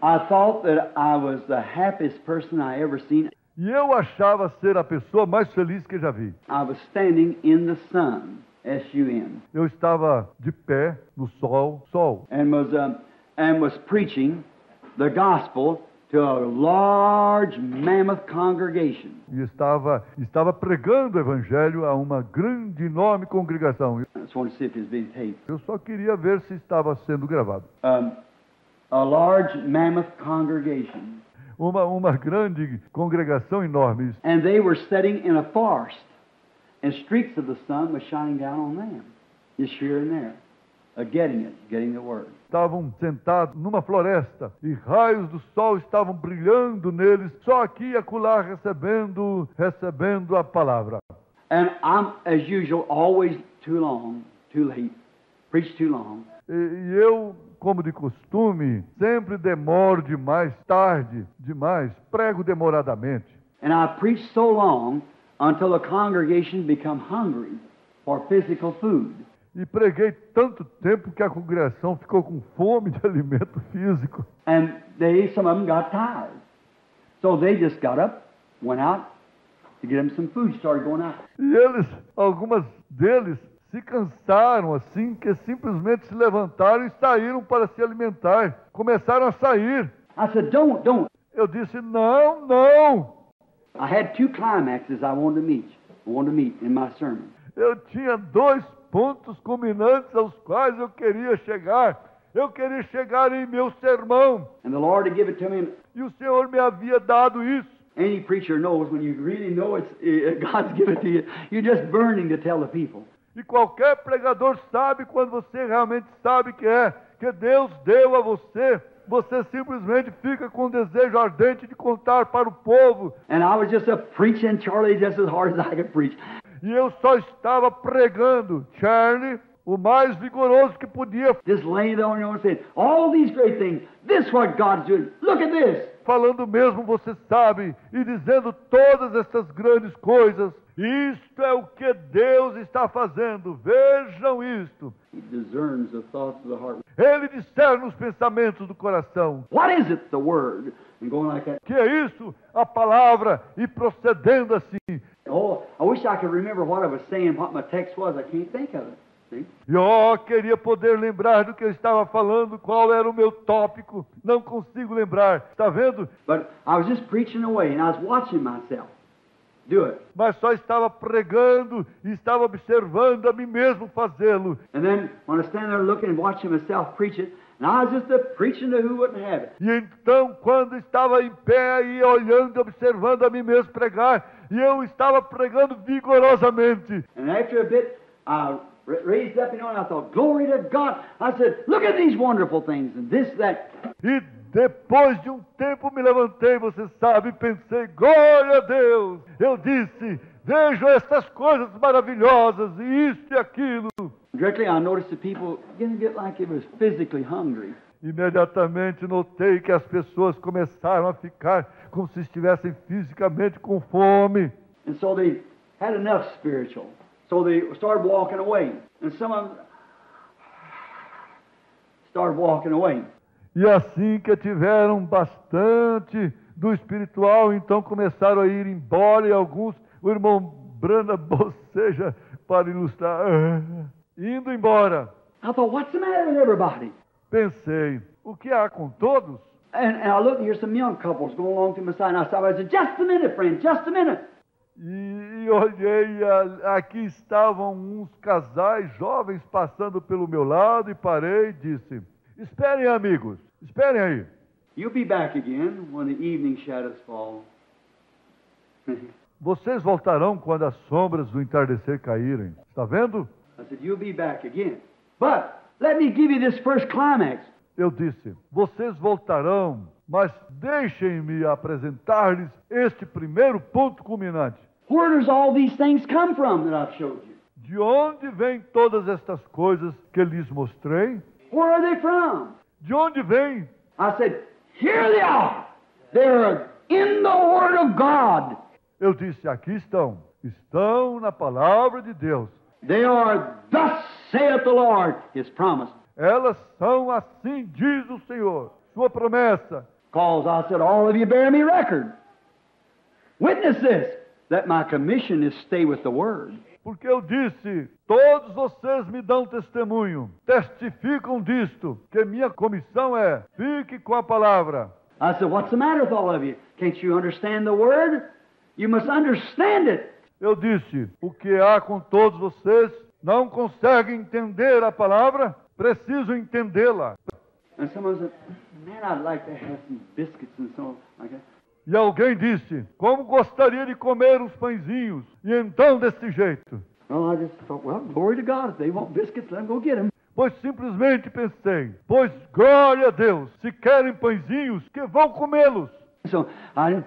I thought that I was the happiest person I ever seen. E eu achava ser a pessoa mais feliz que já vi. I was standing in the sun, S-U-N, Eu estava de pé no sol, and was preaching the gospel to a large mammoth congregation. e estava pregando o evangelho a uma grande, enorme congregação. I just want to see if it's being taped. Eu só queria ver se estava sendo gravado. A large mammoth congregation. Uma grande congregação enorme. And they were sitting in a forest, and streaks of the sun was shining down on them, just here and there, getting the word. Estavam sentados numa floresta e raios do sol estavam brilhando neles, só aqui e acolá recebendo a palavra. And I'm, as usual, always too long, too late, preach too long. E eu, como de costume, sempre demoro demais, tarde demais, prego demoradamente. And I preached so long until the congregation become hungry for physical food. E preguei tanto tempo que a congregação ficou com fome de alimento físico. And some of them got tired. So they just got up, went out to get them some food, started going out. E algumas deles, se cansaram assim, que simplesmente se levantaram e saíram para se alimentar. Começaram a sair. I said, don't. Eu disse, não. I had 2 climaxes I wanted to meet in my sermon. Eu tinha 2 pontos culminantes aos quais eu queria chegar. Eu queria chegar em meu sermão. And the Lord had given it to me. E o Senhor me havia dado isso. Any preacher knows when you really know God's given it to you, you're just burning to tell the people. E qualquer pregador sabe quando você realmente sabe que Deus deu a você. Você simplesmente fica com um desejo ardente de contar para o povo. And I was just preaching, Charlie, just as hard as I could preach. E eu só estava pregando, Charlie, o mais vigoroso que podia. Just laying there on your own saying, all these great things, this is what God's doing. Look at this. Falando mesmo, você sabe, e dizendo todas essas grandes coisas. Isto é o que Deus está fazendo. Vejam isto. He discerns the thoughts of the heart. Ele discerne os pensamentos do coração. What is it, the word? And going like that. Que é isso? A palavra, e procedendo assim. Oh, I wish I could remember what I was saying, what my text was. I can't think of it. See? E queria poder lembrar do que eu estava falando, qual era o meu tópico. Não consigo lembrar. Está vendo? But I was just preaching away, and I was watching myself do it. Mas só estava pregando e estava observando a mim mesmo fazê-lo. And then when I stand there looking and watching myself preach it, and I was just preaching to who wouldn't have it. E então, quando estava em pé aí, olhando e observando a mim mesmo pregar, e eu estava pregando vigorosamente. And after a bit, I raised up, and I thought, glory to God. I said, look at these wonderful things, and this, that. E depois de um tempo me levantei, você sabe, e pensei, glória a Deus. Eu disse, Vejo estas coisas maravilhosas, e isto e aquilo. Directly, I noticed that people began to get like they was physically hungry. Imediatamente notei que as pessoas começaram a ficar como se estivessem fisicamente com fome. And so they had enough spiritual. So they started walking away. And some of them started walking away. E assim que tiveram bastante do espiritual, então começaram a ir embora, e alguns, o irmão Brana boceja para ilustrar, indo embora. I thought, what's the matter with everybody? Pensei, o que há com todos? And I looked, and here's some young couples going along to my side. And I stopped. I said, just a minute, friend, just a minute. E olhei, aqui estavam uns casais jovens passando pelo meu lado, e parei e disse, esperem, amigos, esperem aí. You'll be back again when the evening shadows fall. Vocês voltarão quando as sombras do entardecer caírem. Está vendo? I said, you'll be back again. But let me give you this first climax. Eu disse, vocês voltarão, mas deixem-me apresentar-lhes este primeiro ponto culminante. Where does all these things come from that I've showed you? De onde vêm todas estas coisas que lhes mostrei? Where are they from? De onde vêm? I said, here they are. They're in the Word of God. Eu disse, aqui estão. Estão na palavra de Deus. They are, thus saith the Lord, His promise. Elas são assim, diz o Senhor, sua promessa. Because I said, all of you bear me record. Witness this, that my commission is stay with the Word. Porque eu disse, todos vocês me dão testemunho, testificam disto, que minha comissão é, fique com a palavra. I said, what's the matter with all of you? Can't you understand the Word? You must understand it. Eu disse, o que há com todos vocês? Não conseguem entender a palavra? Preciso entendê-la. And someone said, man, I'd like to have some biscuits and so like that. E alguém disse, como gostaria de comer uns pãezinhos? E então desse jeito. Well, I just thought, well, glory to God. If they want biscuits, let them go get them. Pois simplesmente pensei, pois glória a Deus, se querem pãezinhos, que vão comê-los. So I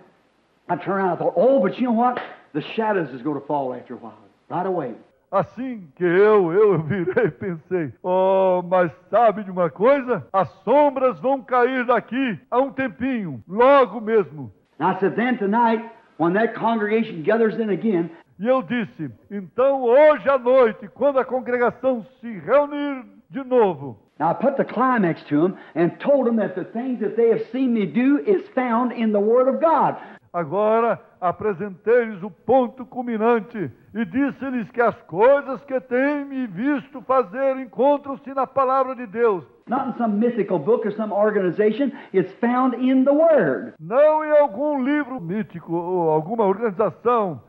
turned around and thought, oh, but you know what? The shadows is going to fall after a while, right away. Assim que eu virei e pensei, oh, mas sabe de uma coisa? As sombras vão cair daqui a um tempinho, logo mesmo. And I said, then tonight, when that congregation gathers in again, E eu disse, então hoje à noite, quando a congregação se reunir de novo, I put the climax to them and told them that the things that they have seen me do is found in the Word of God. agora apresentei-lhes o ponto culminante e disse-lhes que as coisas que têm me visto fazer encontram-se na palavra de Deus. Not in some mythical book or some organization. It's found in the Word. Não em algum livro mítico ou alguma organização,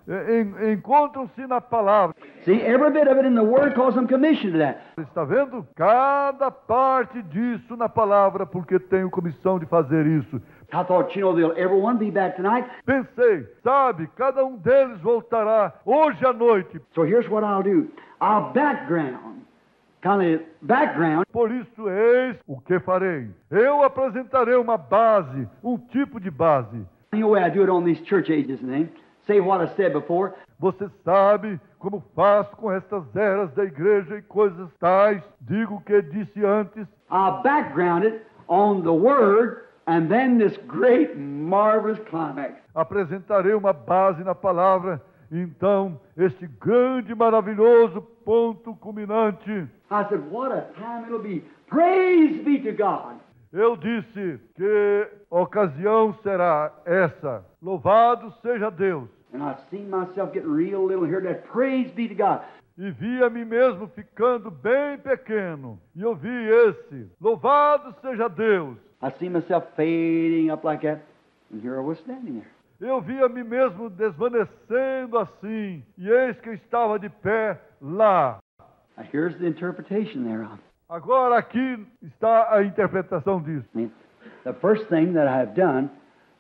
encontram-se na palavra. See, every bit of it in the Word calls them commissioned to that. Está vendo? Cada parte disso na palavra, porque tenho comissão de fazer isso. I thought, they'll everyone be back tonight. Pensei, sabe, cada um deles voltará hoje à noite. So here's what I'll do. I'll background. Por isso, eis o que farei. Eu apresentarei uma base, um tipo de base. You know the way I do it on these church ages and things. Say what I said before. Você sabe como faço com estas eras da igreja e coisas tais. Digo o que disse antes. I'll background it on the Word and then this great, marvelous climax. Apresentarei uma base na palavra. Então, este grande, maravilhoso ponto culminante. I said, what a time it'll be. Praise be to God. Eu disse que a ocasião será essa. Louvado seja Deus. And I've seen myself getting real little here. That praise be to God. E vi a mim mesmo ficando bem pequeno. E eu vi esse. Louvado seja Deus. I see myself fading up like that. And here I was standing there. Eu vi a mim mesmo desvanecendo assim. E eis que eu estava de pé lá. Now here's the interpretation thereof. Agora aqui está a interpretação disso. The first thing that I have done,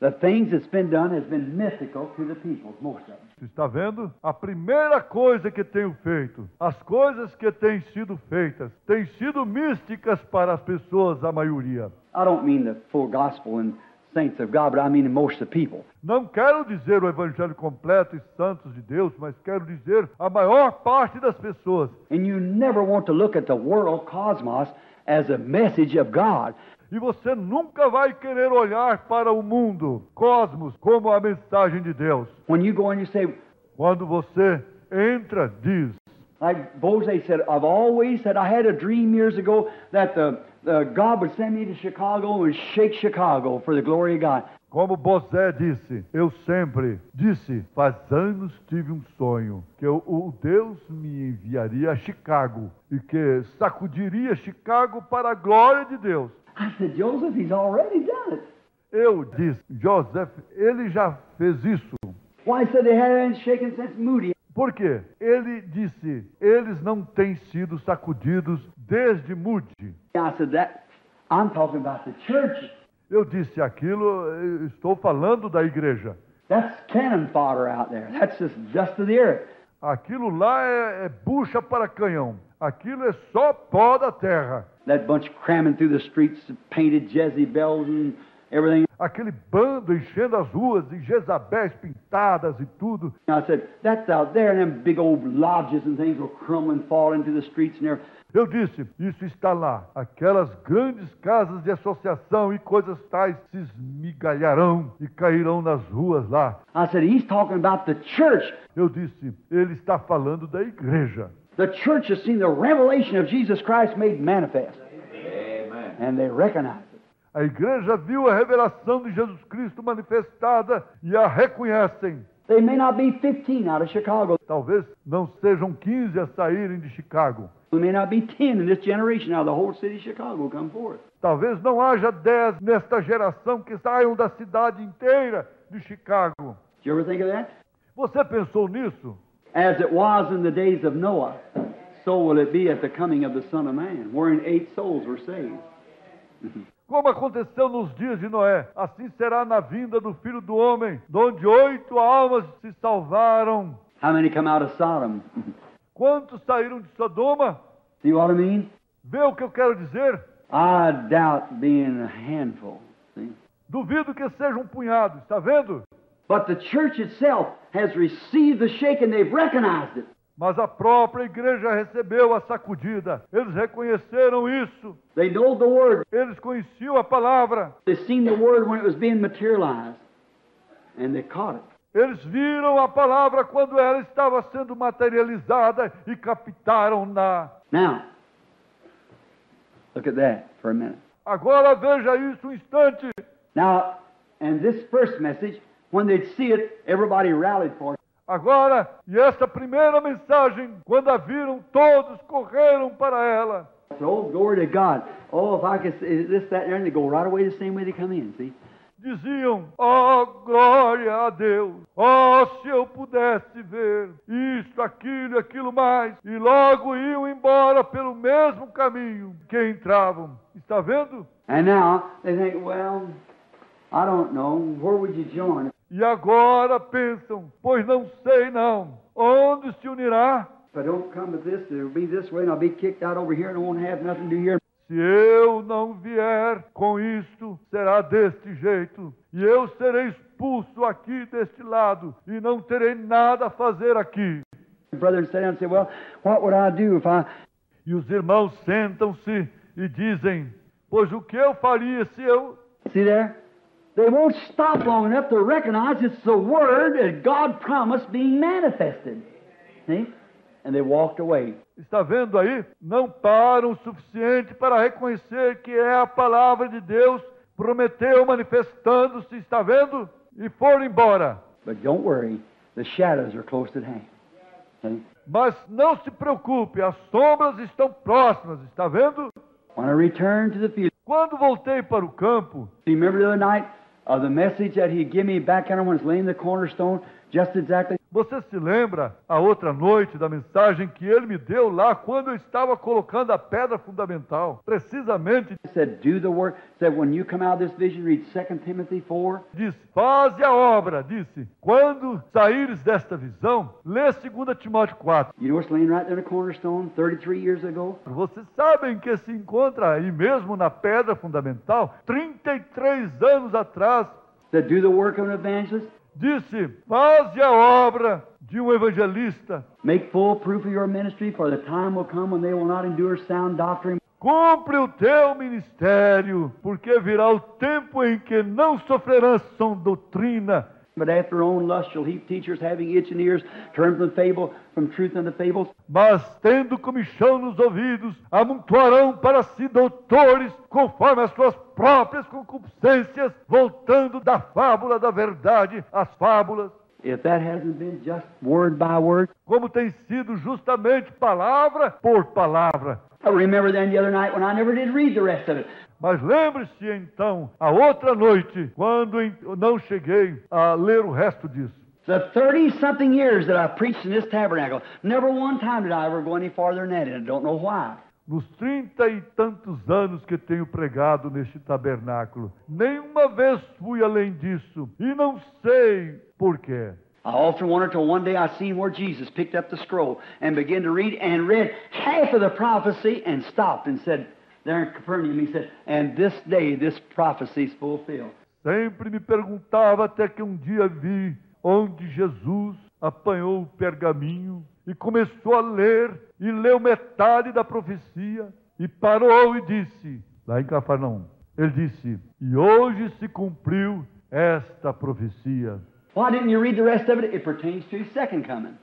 the things that's been done has been mythical to the people, most of them. Você está vendo? A primeira coisa que tenho feito, as coisas que têm sido feitas, têm sido místicas para as pessoas, a maioria. I don't mean the full gospel in saints of God, but I mean most of the people. Não quero dizer o evangelho completo e santos de Deus, mas quero dizer a maior parte das pessoas. And you never want to look at the world cosmos as a message of God. E você nunca vai querer olhar para o mundo, cosmos, como a mensagem de Deus. When you go and you say, Quando você entra, diz, like Bose said, I've always said, I had a dream years ago that God would send me to Chicago and shake Chicago for the glory of God. como Bosé disse, eu sempre disse, faz anos tive um sonho, que o Deus me enviaria a Chicago e que sacudiria Chicago para a glória de Deus. I said, Joseph, he's already done it. Eu disse, Joseph, ele já fez isso. Why, he said they hadn't been shaken since Moody. Por quê? Ele disse, eles não têm sido sacudidos desde Moody. I said, I'm talking about the church. Eu disse aquilo, eu estou falando da igreja. That's cannon fodder out there. That's just dust of the earth. Aquilo lá é bucha para canhão. Aquilo é só pó da terra. That bunch cramming through the streets, painted Jezebels and everything. Aquele bando enchendo as ruas de Jezabéis pintadas e tudo. I said, that's out there, and them big old lodges and things will crumble and fall into the streets and everything. Eu disse, isso está lá. Aquelas grandes casas de associação e coisas tais se esmigalharão e cairão nas ruas lá. I said, he's talking about the church. Eu disse, ele está falando da igreja. The church has seen the revelation of Jesus Christ made manifest. Amen. And they recognize it. A igreja viu a revelação de Jesus Cristo manifestada e a reconhecem. They may not be 15 out of Chicago. Talvez não sejam 15 a saírem de Chicago. There may not be 10 in this generation now. The whole city of Chicago come forth. Talvez não haja 10 nesta geração que saiam da cidade inteira de Chicago. Did you ever think of that? Você pensou nisso? As it was in the days of Noah, so will it be at the coming of the Son of Man, wherein 8 souls were saved. Como aconteceu nos dias de Noé, assim será na vinda do Filho do Homem, onde 8 almas se salvaram. How many come out of Sodom? Quantos saíram de Sodoma? See what I mean? Vê o que eu quero dizer? I doubt being a handful. See? Duvido que seja um punhado, está vendo? But the church itself has received the shake and they've recognized it. Mas a própria igreja recebeu a sacudida. Eles reconheceram isso. They know the Word. Eles conheciam a palavra. They've seen the Word when it was being materialized. And they caught it. Eles viram a palavra quando ela estava sendo materializada e captaram-na. Now, look at that for a minute. Agora veja isso um instante. Now, and this first message, when they'd see it, everybody rallied for it. Agora, e essa primeira mensagem, quando a viram, todos correram para ela. Oh, glory to God. Oh, if I could say this, that, and there, and they go right away the same way they come in, see? Diziam, glória a Deus, se eu pudesse ver isto, aquilo e aquilo mais, e logo iam embora pelo mesmo caminho que entravam. Está vendo? And now, they think, well, I don't know, where would you join? E agora pensam, pois não sei não, onde se unirá? If I don't come with this, it'll be this way, and I'll be kicked out over here, and I won't have nothing to do here. Se eu não vier com isto, será deste jeito, e eu serei expulso aqui deste lado, e não terei nada a fazer aqui. The brother sat down and said, well, what would I do if I... E os irmãos sentam-se e dizem, pois o que eu faria se eu... See there? They won't stop long enough to recognize it's the Word that God promised being manifested. See? And they walked away. Está vendo aí? Não param o suficiente para reconhecer que é a palavra de Deus, prometeu manifestando-se, está vendo? E foram embora. But don't worry, the shadows are close at hand. See? Mas não se preocupe, as sombras estão próximas, está vendo? When I returned to the field, Quando voltei para o campo, do you remember the other night of the message that he gave me back on when I was laying the cornerstone? Just exactly. Você se lembra a outra noite da mensagem que ele me deu lá quando eu estava colocando a pedra fundamental? Precisamente He said, do the work. Said, when you come out of this vision, read 2 Timothy 4. disse, faze a obra, disse, quando saíres desta visão, lê 2 Timóteo 4. You know what's laying right there in the cornerstone 33 years ago? Vocês sabem que se encontra aí mesmo na pedra fundamental, 33 anos atrás, Said, do the work of an evangelist. disse, faze a obra de um evangelista, Make full proof of your ministry, for the time will come when they will not endure sound doctrine. cumpre o teu ministério, porque virá o tempo em que não sofrerão sã doutrina, But after their own lust shall heap teachers having itching ears, turn from truth unto fables. mas tendo comichão nos ouvidos, amontoarão para si doutores, conforme as suas próprias concupiscências, voltando da fábula da verdade às fábulas, If that hasn't been just word by word. como tem sido justamente palavra por palavra. I remember then the other night when I never did read the rest of it. Mas lembre-se então, a outra noite, quando eu não cheguei a ler o resto disso. The 30-something years that I preached in this tabernacle, never one time did I ever go any farther than that, and I don't know why. Nos 30 e tantos anos que tenho pregado neste tabernáculo, nenhuma vez fui além disso, e não sei por quê. I often wonder till one day I seen where Jesus picked up the scroll and began to read and read half of the prophecy and stopped and said, there in Capernaum, he said, and this day this prophecy is fulfilled. Sempre me perguntava até que um dia vi onde Jesus apanhou o pergaminho e começou a ler, e leu metade da profecia, e parou e disse, lá em Cafarnaum, ele disse, e hoje se cumpriu esta profecia. Why didn't you read the rest of it? It pertains to his second coming.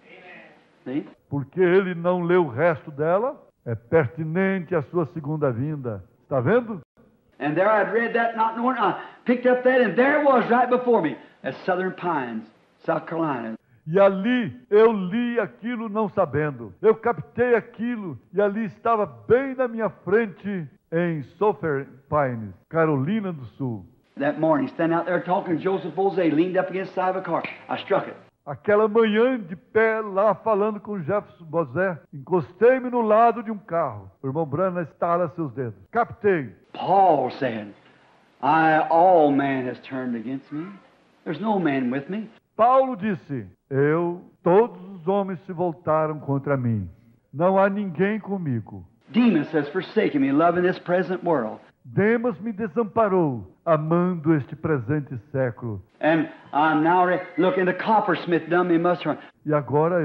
See? Porque ele não leu o resto dela, é pertinente à sua segunda vinda. Está vendo? And there I'd read that, not knowing, I picked up that, and there it was right before me, at Southern Pines, South Carolina. E ali eu li aquilo não sabendo. Eu captei aquilo e ali estava bem na minha frente em Southern Pines, Carolina do Sul. That morning, standing out there talking to Joseph Bozay, leaned up against the side of a car. I struck it. Aquela manhã de pé lá falando com Jefferson Bozé, encostei-me no lado de um carro. O irmão Branham estala seus dedos. Captei. Paul said, all man has turned against me. There's no man with me. Paulo disse, todos os homens se voltaram contra mim. Não há ninguém comigo. Demas has forsaken me, loving this present world. Demas me desamparou, amando este presente século. And I'm now looking, the coppersmith done me much harm. E agora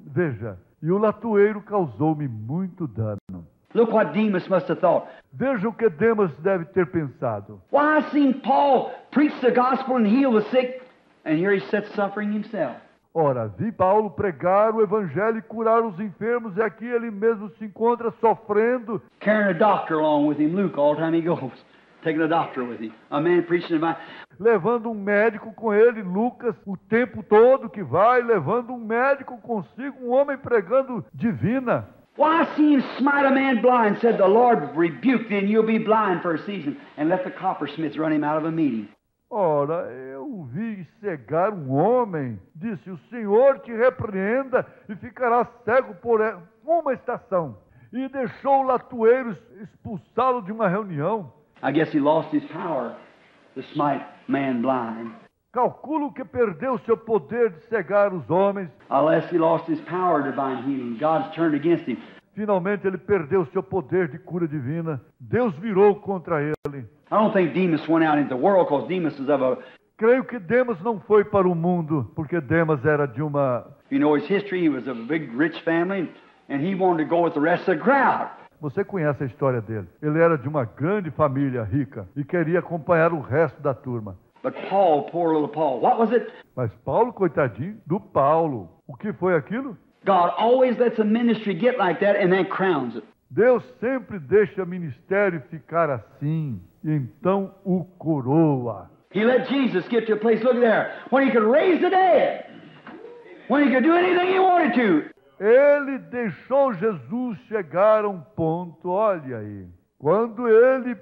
veja, e o latoeiro causou-me muito dano. Look what Demas must have thought. Veja o que Demas deve ter pensado. Why, I seen Paul preach the gospel and heal the sick, and here he sits suffering himself. Ora, vi Paulo pregar o evangelho e curar os enfermos, e aqui ele mesmo se encontra sofrendo. Carrying a doctor along with him, Luke, all the time he goes. Taking a doctor with him. A man preaching the Bible. Levando um médico com ele, Lucas, o tempo todo que vai, levando um médico consigo, um homem pregando divina. Why, I see him smite a man blind, said, the Lord rebuke thee, and you'll be blind for a season, and let the coppersmiths run him out of a meeting. Ora, eu vi cegar um homem, disse, o Senhor te repreenda e ficará cego por uma estação. E deixou o latoeiro expulsá-lo de uma reunião. I guess he lost his power to smite man blind. Calculo que perdeu seu poder de cegar os homens. Unless he lost his power to divine healing. God's turned against him. Finalmente ele perdeu seu poder de cura divina. Deus virou contra ele. I don't think Demas went out into the world because Demas is of a... Creio que Demas não foi para o mundo, porque Demas era de uma... You know his history, he was of a big rich family, and he wanted to go with the rest of the crowd. Você conhece a história dele. Ele era de uma grande família rica e queria acompanhar o resto da turma. But Paul, poor little Paul, what was it? Mas Paulo, coitadinho, do Paulo. O que foi aquilo? God always lets a ministry get like that and then crowns it. Deus sempre deixa o ministério ficar assim, e então o coroa. He let Jesus get to a place, look there, when he could raise the dead, when he could do anything he wanted to. Ele deixou Jesus chegar a um ponto, olha aí, quando ele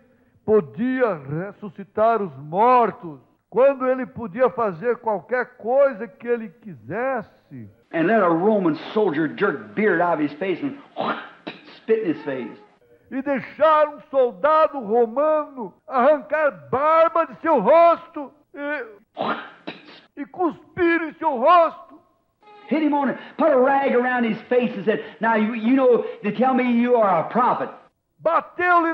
podia ressuscitar os mortos, quando ele podia fazer qualquer coisa que ele quisesse. And let a Roman soldier jerk beard out of his face and spit in his face. E deixar um soldado romano arrancar barba de seu rosto e cuspir em seu rosto. Hit him on it, put a rag around his face and said, now you know, to tell me you are a prophet. Bateu-lhe,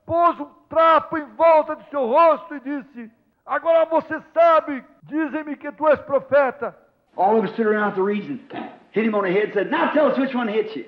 pôs um trapo em volta de seu rosto e disse, agora você sabe, dizem-me que tu és profeta. All of us stood around the region, hit him on the head and said, now tell us which one hit you.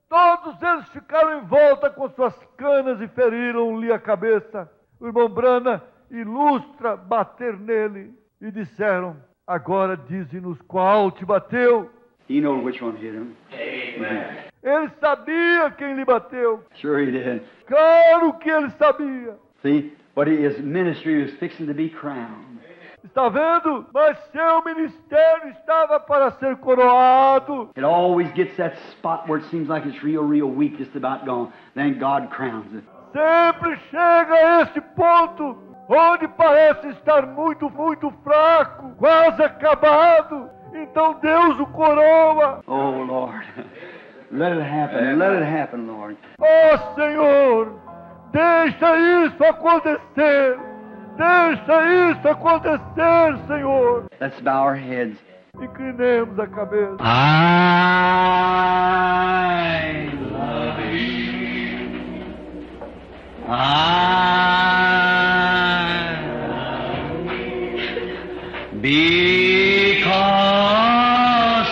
Todos eles ficaram em volta com suas canas e feriram-lhe a cabeça. O irmão Branham ilustra bater nele e disseram, agora dize-nos qual te bateu. He knew which one hit him. Amen. Ele sabia quem lhe bateu. Sure he did. Claro que ele sabia. See, but his ministry was fixing to be crowned. Está vendo? Mas seu ministério estava para ser coroado. It always gets that spot where it seems like it's real weak, just about gone. Then God crowns it. Sempre chega a esse ponto onde parece estar muito fraco, quase acabado. Então Deus o coroa. Oh, Lord. Let it happen. Let it happen, Lord. Oh, Senhor, deixa isso acontecer. Deixa isso acontecer, Senhor. Let's bow our heads. Inclinemos a cabeça. I love you. I love you. Because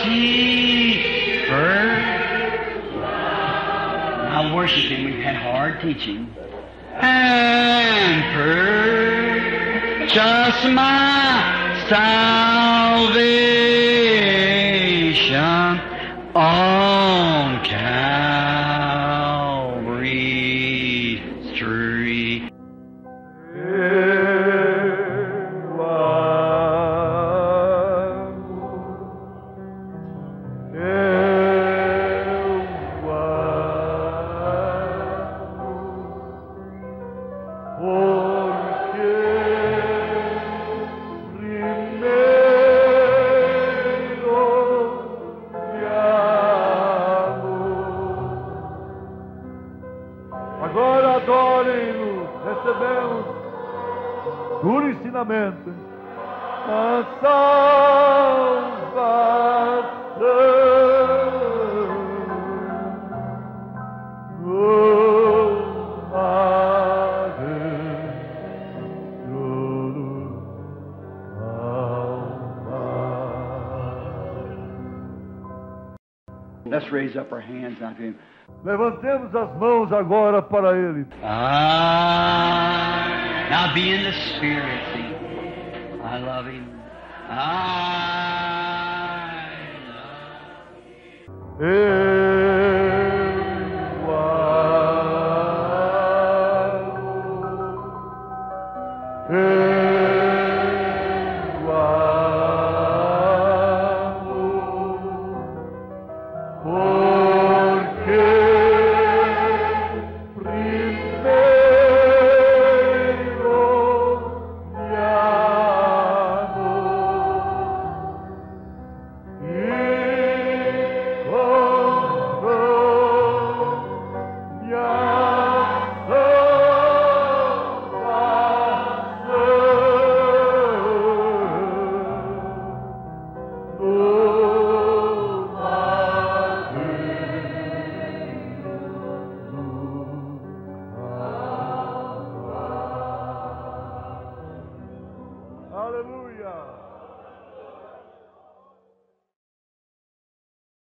he first loved. Now worship him. We've had hard teaching. And purchase my salvation on Calvary's tree. Agora adorem-no, recebemos duro ensinamento, a Let's raise up our hands now to him. Levantemos as mãos agora para Ele. Now be in the Spirit, see. I love him. Aleluia!